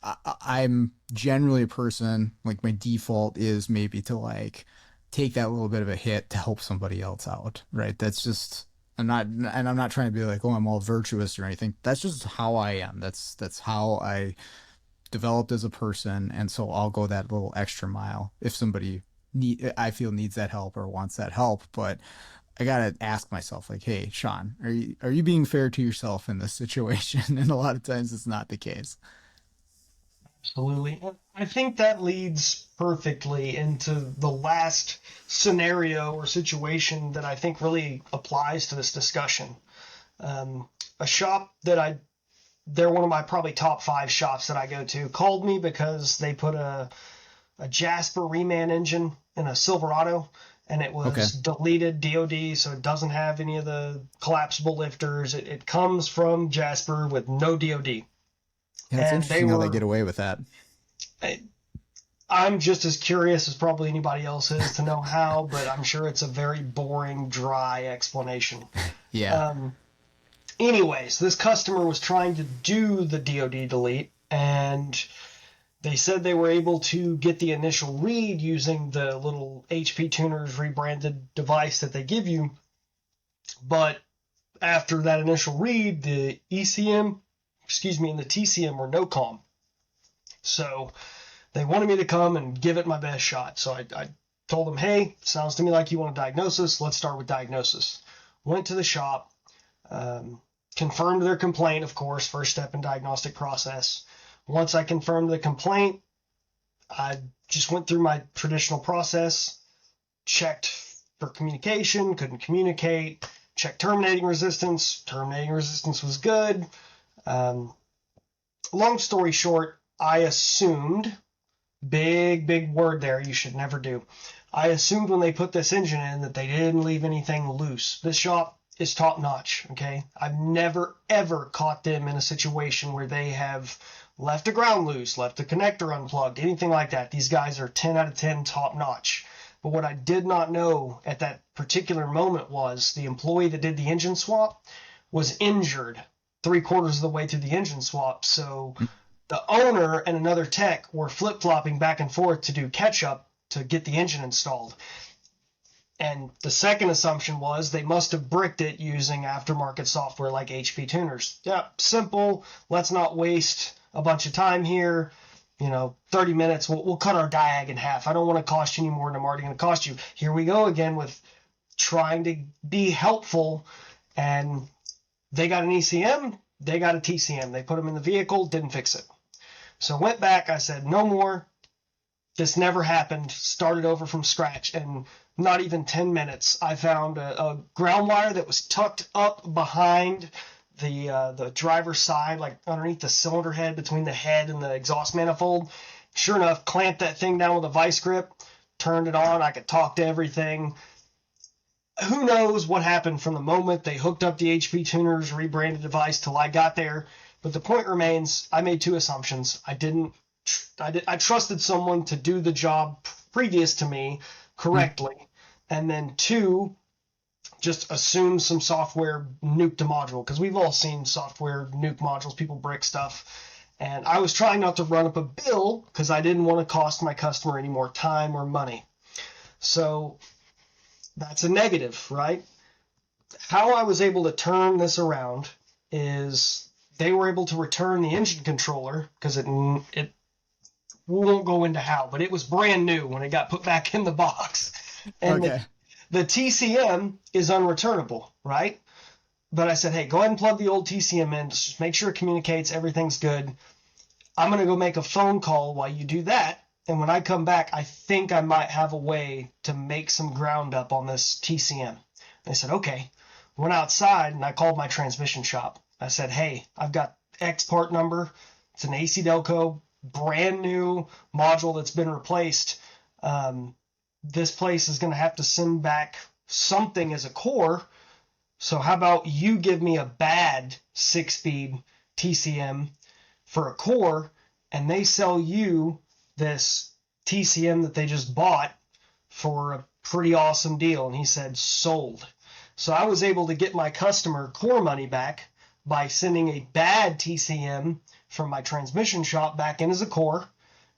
I'm generally a person, like, my default is maybe to like take that little bit of a hit to help somebody else out, right? That's just, I'm not trying to be like, oh, I'm all virtuous or anything. That's just how I am. That's how I developed as a person, and so I'll go that little extra mile if somebody I feel needs that help or wants that help. But I gotta ask myself, like, hey, Sean, are you being fair to yourself in this situation? And a lot of times it's not the case. Absolutely. I think that leads perfectly into the last scenario or situation that I think really applies to this discussion. A shop they're one of my probably top 5 shops that I go to, called me because they put a Jasper reman engine in a Silverado, and it Okay. was deleted DOD, so it doesn't have any of the collapsible lifters. It comes from Jasper with no DOD. Yeah, it's And they interesting how they get were, away with that. I'm just as curious as probably anybody else is to know how, but I'm sure it's a very boring, dry explanation. Yeah. Um, Anyways, this customer was trying to do the DoD delete, and they said they were able to get the initial read using the little HP Tuners rebranded device that they give you. But after that initial read, the ECM, and the TCM were no com. So they wanted me to come and give it my best shot. So I told them, hey, sounds to me like you want a diagnosis. Let's start with diagnosis. Went to the shop. Confirmed their complaint, of course, first step in diagnostic process. Once I confirmed the complaint, I just went through my traditional process, checked for communication, couldn't communicate, checked terminating resistance. Terminating resistance was good. Um, Long story short, I assumed, big word there, you should never do. I assumed when they put this engine in that they didn't leave anything loose. This shop is top notch. Okay. I've never ever caught them in a situation where they have left a ground loose, left a connector unplugged, anything like that. These guys are 10 out of 10 top notch. But what I did not know at that particular moment was the employee that did the engine swap was injured 3/4 of the way through the engine swap. So the owner and another tech were flip-flopping back and forth to do catch up to get the engine installed. And the second assumption was they must have bricked it using aftermarket software like HP Tuners. Yeah, simple. Let's not waste a bunch of time here. 30 minutes. We'll cut our diag in half. I don't want to cost you any more than I'm already going to cost you. Here we go again with trying to be helpful. And they got an ECM. They got a TCM. They put them in the vehicle. Didn't fix it. So I went back. I said, no more. This never happened. Started over from scratch, and not even 10 minutes, I found a ground wire that was tucked up behind the driver's side, like underneath the cylinder head, between the head and the exhaust manifold. Sure enough, clamped that thing down with a vice grip, turned it on. I could talk to everything. Who knows what happened from the moment they hooked up the HP Tuners rebranded device till I got there. But the point remains, I made 2 assumptions. I trusted someone to do the job previous to me correctly. And then 2, just assume some software nuked a module, because we've all seen software nuke modules, people brick stuff. And I was trying not to run up a bill because I didn't want to cost my customer any more time or money. So that's a negative, right? How I was able to turn this around is they were able to return the engine controller, because it we won't go into how, but it was brand new when it got put back in the box. And Okay. the TCM is unreturnable, right? But I said, hey, go ahead and plug the old TCM in. Just make sure it communicates. Everything's good. I'm going to go make a phone call while you do that. And when I come back, I think I might have a way to make some ground up on this TCM. They said, okay. Went outside and I called my transmission shop. I said, hey, I've got X part number. It's an AC Delco, brand new module that's been replaced. This place is going to have to send back something as a core. So how about you give me a bad 6-speed TCM for a core, and they sell you this TCM that they just bought for a pretty awesome deal. And he said, sold. So I was able to get my customer core money back by sending a bad TCM from my transmission shop back in as a core.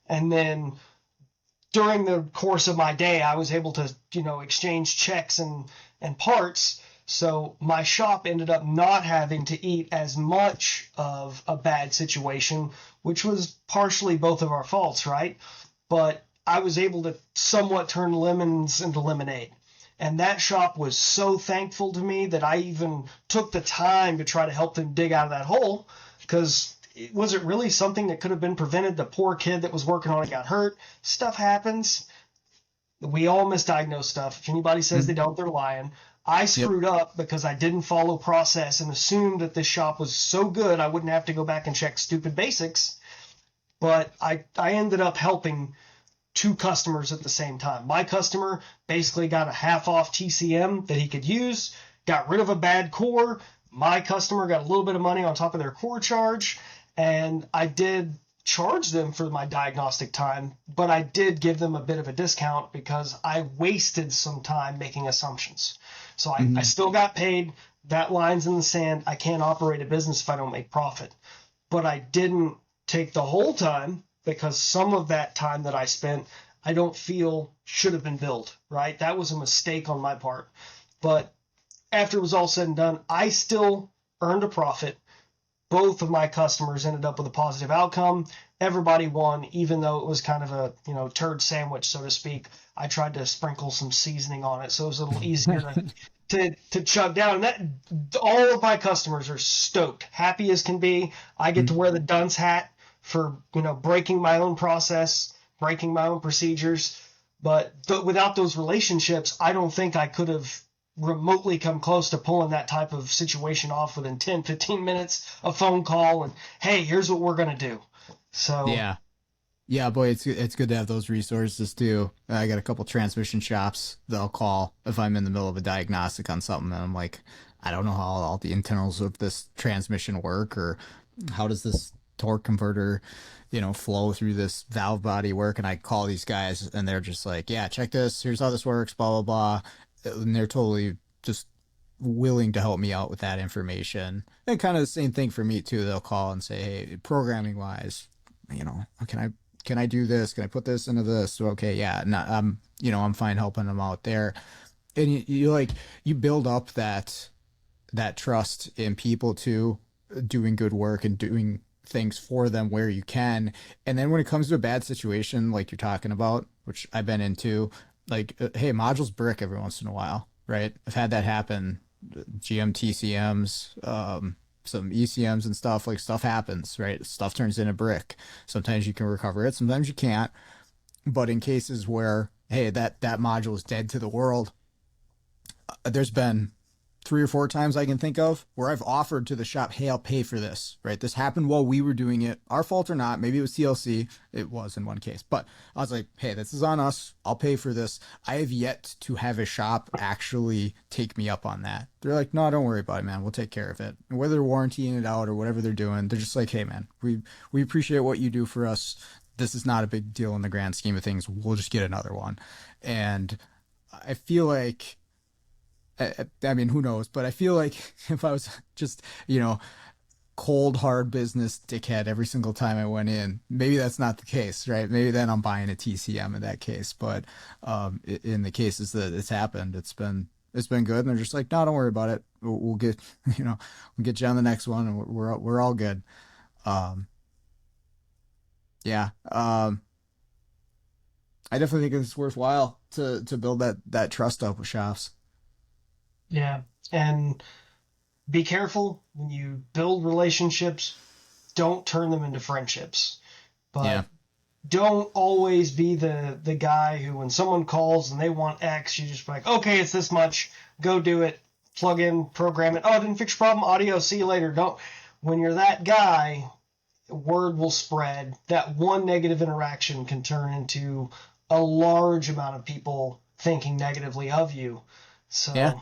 And then during the course of my day, I was able to, exchange checks and parts. So my shop ended up not having to eat as much of a bad situation, which was partially both of our faults, right? But I was able to somewhat turn lemons into lemonade. And that shop was so thankful to me that I even took the time to try to help them dig out of that hole, because was it really something that could have been prevented? The poor kid that was working on it got hurt. Stuff happens. We all misdiagnose stuff. If anybody says they don't, they're lying. I screwed up because I didn't follow process and assumed that this shop was so good I wouldn't have to go back and check stupid basics. But I ended up helping two customers at the same time. My customer basically got a half off TCM that he could use, got rid of a bad core. My customer got a little bit of money on top of their core charge, and I did charge them for my diagnostic time, but I did give them a bit of a discount because I wasted some time making assumptions. So I still got paid. That line's in the sand. I can't operate a business if I don't make profit. But I didn't take the whole time, because some of that time that I spent, I don't feel should have been billed, right? That was a mistake on my part. But after it was all said and done, I still earned a profit. Both of my customers ended up with a positive outcome. Everybody won, even though it was kind of a, turd sandwich, so to speak. I tried to sprinkle some seasoning on it, so it was a little easier to chug down. And that, all of my customers are stoked, happy as can be. I get to wear the dunce hat for, breaking my own process, breaking my own procedures. But without those relationships, I don't think I could have remotely come close to pulling that type of situation off within 10, 15 minutes, a phone call, and hey, here's what we're going to do. So yeah, boy, it's good to have those resources too. I got a couple transmission shops that I'll call if I'm in the middle of a diagnostic on something, and I'm like, I don't know how all the internals of this transmission work, or how does this torque converter, flow through this valve body work. And I call these guys and they're just like, yeah, check this. Here's how this works, blah, blah, blah. And they're totally just willing to help me out with that information. And kind of the same thing for me too. They'll call and say, hey, programming wise, can I do this? Can I put this into this? So, okay. Yeah. I'm fine helping them out there. And you build up that trust in people too, doing good work and doing things for them where you can. And then when it comes to a bad situation like you're talking about, which I've been into, like, hey, modules brick every once in a while, right? I've had that happen. GM TCMs, some ECMs and stuff. Like, stuff happens, right? Stuff turns into brick. Sometimes you can recover it, sometimes you can't. But in cases where, hey, that module is dead to the world, there's been 3 or 4 times I can think of where I've offered to the shop, hey, I'll pay for this, right? This happened while we were doing it. Our fault or not. Maybe it was TLC. It was in one case. But I was like, hey, this is on us. I'll pay for this. I have yet to have a shop actually take me up on that. They're like, no, don't worry about it, man. We'll take care of it. And whether they're warrantying it out or whatever they're doing, they're just like, hey, man, we appreciate what you do for us. This is not a big deal in the grand scheme of things. We'll just get another one. And I feel like, I mean, who knows? But I feel like if I was just, cold, hard business dickhead every single time I went in, maybe that's not the case, right? Maybe then I'm buying a TCM in that case. But in the cases that it's happened, it's been good. And they're just like, no, don't worry about it. We'll get, we'll get you on the next one, and we're all good. Yeah. I definitely think it's worthwhile to build that trust up with shops. Yeah. And be careful when you build relationships, don't turn them into friendships. But don't always be the guy who, when someone calls and they want X, you just be like, okay, it's this much, go do it, plug in, program it. Oh, didn't fix your problem, audio, see you later. When you're that guy, word will spread. That one negative interaction can turn into a large amount of people thinking negatively of you. Yeah. So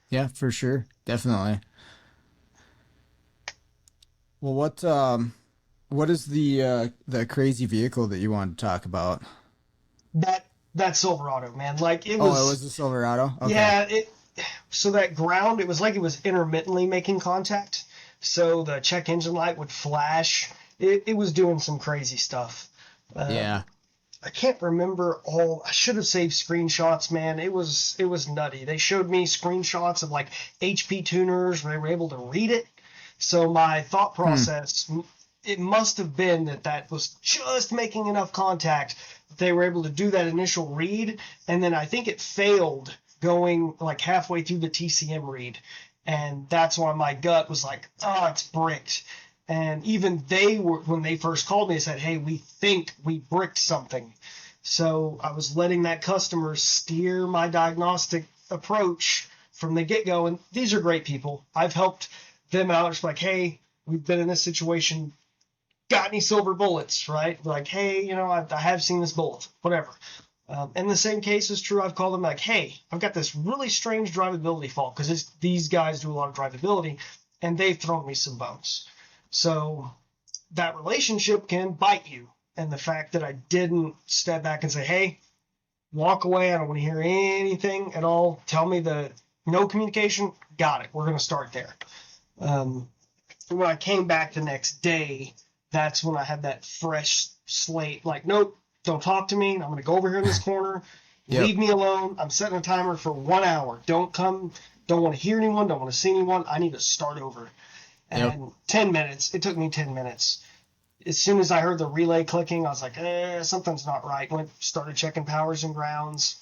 Yeah, for sure. Definitely. Well, what is the crazy vehicle that you want to talk about? that Silverado, man, like it Oh, it was was, the Silverado. Okay. yeah, so that ground, it was like it was intermittently making contact. So the check engine light would flash. It was doing some crazy stuff. Yeah. I can't remember all. I should have saved screenshots, man. It was nutty. They showed me screenshots of like HP tuners where they were able to read it. So my thought Hmm. process, it must have been that was just making enough contact that they were able to do that initial read, and then I think it failed going like halfway through the TCM read, and that's why my gut was like, oh, it's bricked. And even they were, when they first called me, they said, hey, we think we bricked something. So I was letting that customer steer my diagnostic approach from the get go. And these are great people. I've helped them out. It's like, hey, we've been in this situation. Got any silver bullets, right? Like, hey, I have seen this bullet, whatever. And the same case is true. I've called them like, hey, I've got this really strange drivability fault because these guys do a lot of drivability, and they've thrown me some bones. So that relationship can bite you. And the fact that I didn't step back and say, hey, walk away. I don't want to hear anything at all. Tell me the no communication. Got it. We're going to start there. Um, when I came back the next day, that's when I had that fresh slate. Like, nope, don't talk to me. I'm going to go over here in this corner. Yep. Leave me alone. I'm setting a timer for 1 hour. Don't come. Don't want to hear anyone. Don't want to see anyone. I need to start over. Yep. And 10 minutes. It took me 10 minutes. As soon as I heard the relay clicking, I was like, something's not right. Started checking powers and grounds,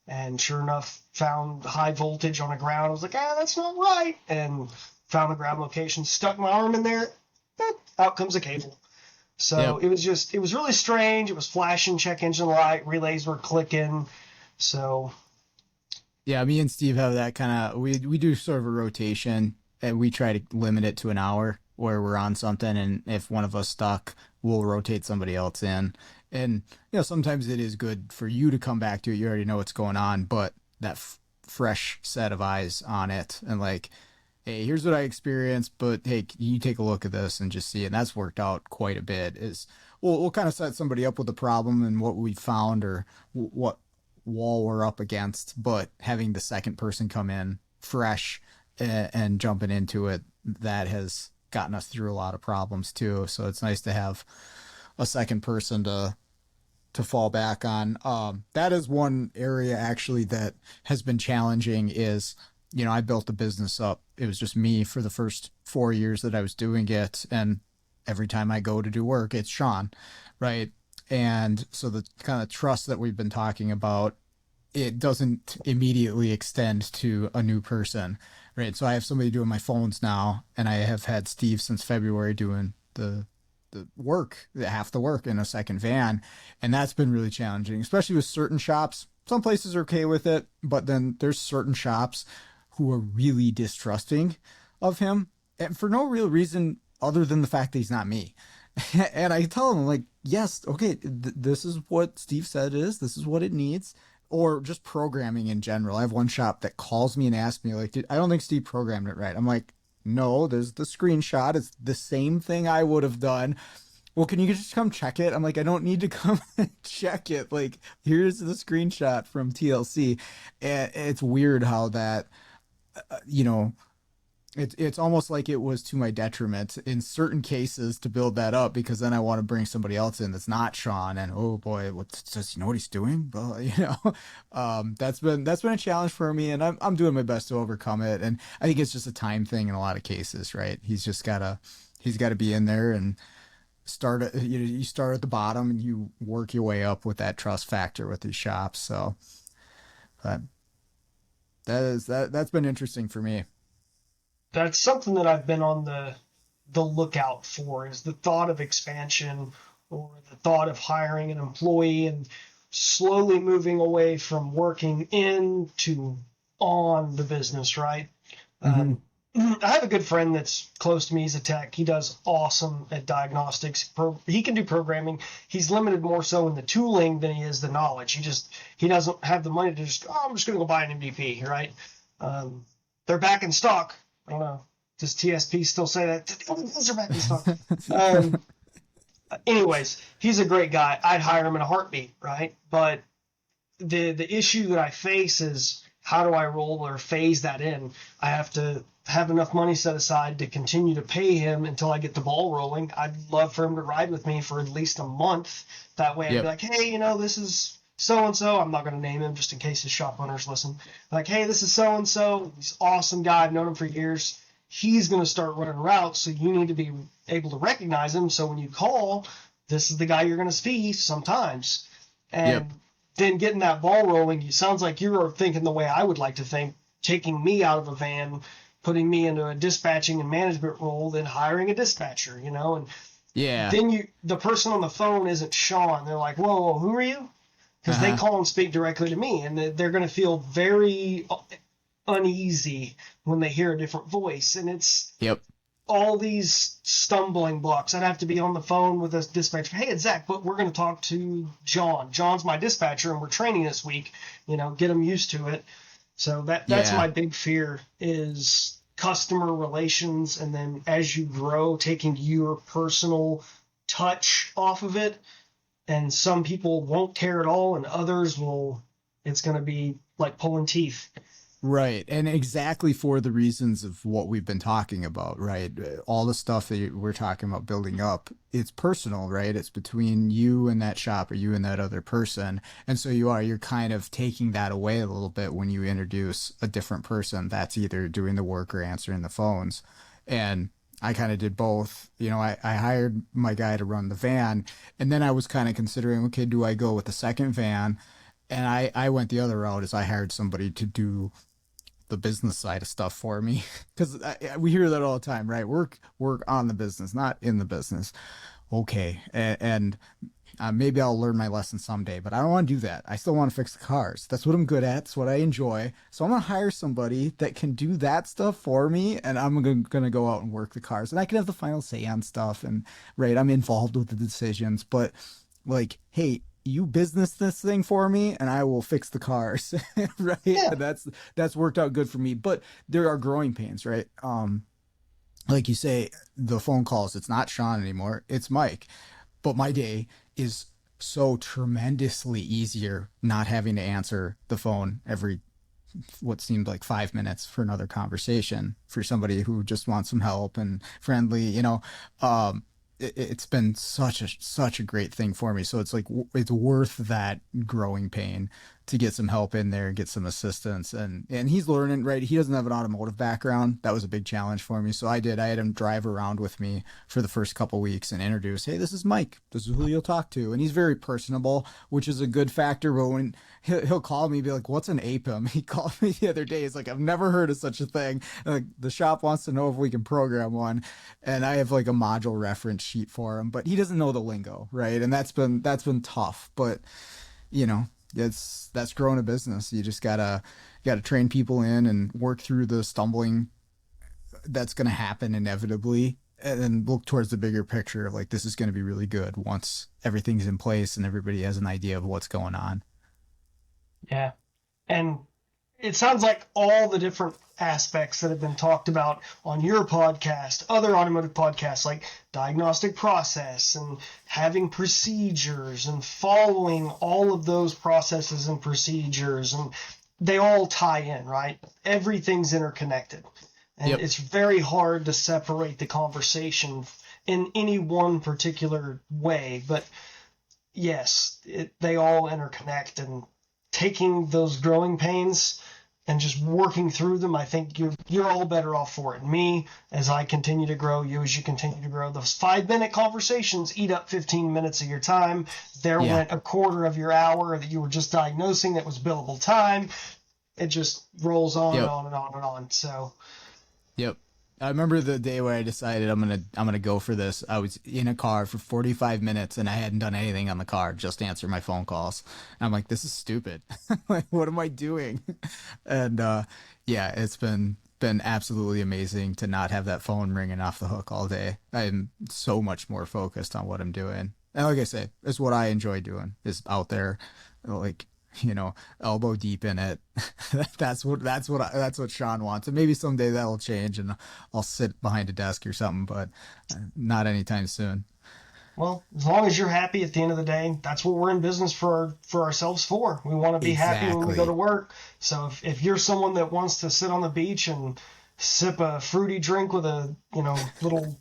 and sure enough, found high voltage on a ground. I was like, that's not right. And found the ground location, stuck my arm in there, out comes a cable. So Yep. it was really strange. It was flashing check engine light, relays were clicking. So Yeah, me and Steve have that kind of we do sort of a rotation and we try to limit it to an hour where we're on something and if one of us stuck, we'll rotate somebody else in. And sometimes it is good for you to come back to it. You already know what's going on, but that fresh set of eyes on it and like, hey, here's what I experienced, but hey, you take a look at this and just see. And that's worked out quite a bit. Is we'll kind of set somebody up with a problem and what we found or what wall we're up against, but having the second person come in fresh and jumping into it, that has gotten us through a lot of problems too. So it's nice to have a second person to fall back on. That is one area actually that has been challenging is, I built the business up. It was just me for the first 4 years that I was doing it. And every time I go to do work, it's Sean, right? And so the kind of trust that we've been talking about, it doesn't immediately extend to a new person, right? So I have somebody doing my phones now, and I have had Steve since February doing the work, half the work in a second van, and that's been really challenging, especially with certain shops. Some places are okay with it, but then there's certain shops who are really distrusting of him, and for no real reason other than the fact that he's not me. And I tell him like, yes, okay, this is what Steve said it is. This is what it needs. Or just programming in general. I have one shop that calls me and asks me like, I don't think Steve programmed it right. I'm like, no, there's the screenshot. It's the same thing I would have done. Well, can you just come check it? I'm like, I don't need to come and check it. Like, here's the screenshot from TLC. And it's weird how that, you know, it's almost like it was to my detriment in certain cases to build that up because then I want to bring somebody else in that's not Sean and oh boy, does he know what he's doing? Well, that's been a challenge for me and I'm doing my best to overcome it. And I think it's just a time thing in a lot of cases, right? He's gotta be in there and start at, you start at the bottom and you work your way up with that trust factor with these shops. So, but that's been interesting for me. that's something that I've been on the lookout for, is the thought of expansion or the thought of hiring an employee and slowly moving away from working in to on the business, right? Mm-hmm. I have a good friend that's close to me. He's a tech. He does awesome at diagnostics. He can do programming. He's limited more so in the tooling than he is the knowledge. He doesn't have the money to just, I'm just going to go buy an MDP, right? They're back in stock. I don't know. Does TSP still say that? Those are back in stock. Um, anyways, he's a great guy. I'd hire him in a heartbeat, right? But the issue that I face is how do I roll or phase that in? I have to have enough money set aside to continue to pay him until I get the ball rolling. I'd love for him to ride with me for at least a month. That way I'd be Yep. like, hey, this is so and so. I'm not going to name him just in case his shop owners listen. Like, hey, this is so and so. He's an awesome guy. I've known him for years. He's going to start running routes, so you need to be able to recognize him. So when you call, this is the guy you're going to see sometimes. Yep. And then getting that ball rolling, it sounds like you're thinking the way I would like to think, taking me out of a van, putting me into a dispatching and management role, then hiring a dispatcher, and Yeah. then the person on the phone isn't Sean. They're like, whoa, who are you? Because they call and speak directly to me, and they're going to feel very uneasy when they hear a different voice. And it's Yep. all these stumbling blocks. I'd have to be on the phone with a dispatcher. Hey, it's Zach, but we're going to talk to John. John's my dispatcher, and we're training this week. Get them used to it. So that's Yeah. my big fear is customer relations, and then as you grow, taking your personal touch off of it. And some people won't care at all, and others will. It's going to be like pulling teeth. Right. And exactly for the reasons of what we've been talking about, right? All the stuff that we're talking about building up, it's personal, right? It's between you and that shop or you and that other person. And so you're kind of taking that away a little bit when you introduce a different person that's either doing the work or answering the phones. And I kind of did both. I hired my guy to run the van, and then I was kind of considering, okay, do I go with the second van? And I went the other route as I hired somebody to do the business side of stuff for me because we hear that all the time, right? Work on the business, not in the business. Okay, and maybe I'll learn my lesson someday, but I don't want to do that. I still want to fix the cars. That's what I'm good at. It's what I enjoy. So I'm gonna hire somebody that can do that stuff for me, and I'm gonna go out and work the cars, and I can have the final say on stuff. And right, I'm involved with the decisions, but like, hey, you business this thing for me and I will fix the cars. Right. Yeah. And that's worked out good for me. But there are growing pains, right? Like you say, the phone calls, it's not Sean anymore, it's Mike. But my day is so tremendously easier not having to answer the phone every what seemed like 5 minutes for another conversation for somebody who just wants some help and friendly. It's been such a great thing for me. So it's like it's worth that growing pain to get some help in there and get some assistance. And he's learning, right? He doesn't have an automotive background. That was a big challenge for me. So I had him drive around with me for the first couple weeks and introduce, hey, this is Mike. This is who you'll talk to. And he's very personable, which is a good factor. But when he'll call me, be like, what's an APIM? He called me the other day. He's like, I've never heard of such a thing. Like, the shop wants to know if we can program one. And I have like a module reference sheet for him, but he doesn't know the lingo, right? And that's been tough. But that's growing a business. You just gotta train people in and work through the stumbling that's gonna happen inevitably, and then look towards the bigger picture. Like, this is gonna be really good once everything's in place and everybody has an idea of what's going on. Yeah. And it sounds like all the different aspects that have been talked about on your podcast, other automotive podcasts, like diagnostic process and having procedures and following all of those processes and procedures, and they all tie in, right? Everything's interconnected. And Yep. it's very hard to separate the conversation in any one particular way. But yes, they all interconnect, and taking those growing pains and just working through them, I think you're all better off for it. Me, as I continue to grow, you as you continue to grow. Those 5-minute conversations eat up 15 minutes of your time. There Yeah. went a quarter of your hour that you were just diagnosing that was billable time. It just rolls on Yep. and on and on and on. So Yep. I remember the day where I decided I'm gonna go for this. I was in a car for 45 minutes and I hadn't done anything on the car, just answer my phone calls. And I'm like, this is stupid. Like, what am I doing? And yeah, it's been absolutely amazing to not have that phone ringing off the hook all day. I'm so much more focused on what I'm doing. And like I say, it's what I enjoy doing, is out there, like elbow deep in it. That's what Sean wants. And maybe someday that'll change and I'll sit behind a desk or something, but not anytime soon. Well, as long as you're happy at the end of the day, that's what we're in business for ourselves for. We want to be happy when we go to Exactly. work. So if you're someone that wants to sit on the beach and sip a fruity drink with a little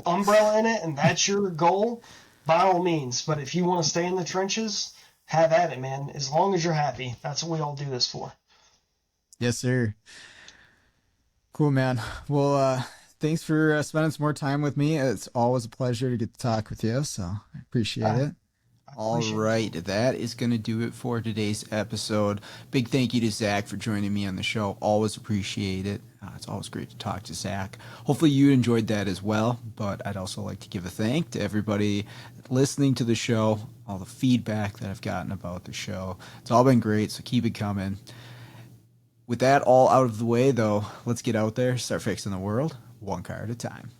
umbrella in it, and that's your goal, by all means. But if you want to stay in the trenches, have at it, man. As long as you're happy, that's what we all do this for. Yes, sir. Cool, man. Well, thanks for spending some more time with me. It's always a pleasure to get to talk with you, so I appreciate I, it. I All appreciate it. right, that is going to do it for today's episode. Big thank you to Zach for joining me on the show. Always appreciate it. It's always great to talk to Zach. Hopefully, you enjoyed that as well. But I'd also like to give a thank to everybody listening to the show, all the feedback that I've gotten about the show. It's all been great, so keep it coming. With that all out of the way, though, let's get out there, start fixing the world one car at a time.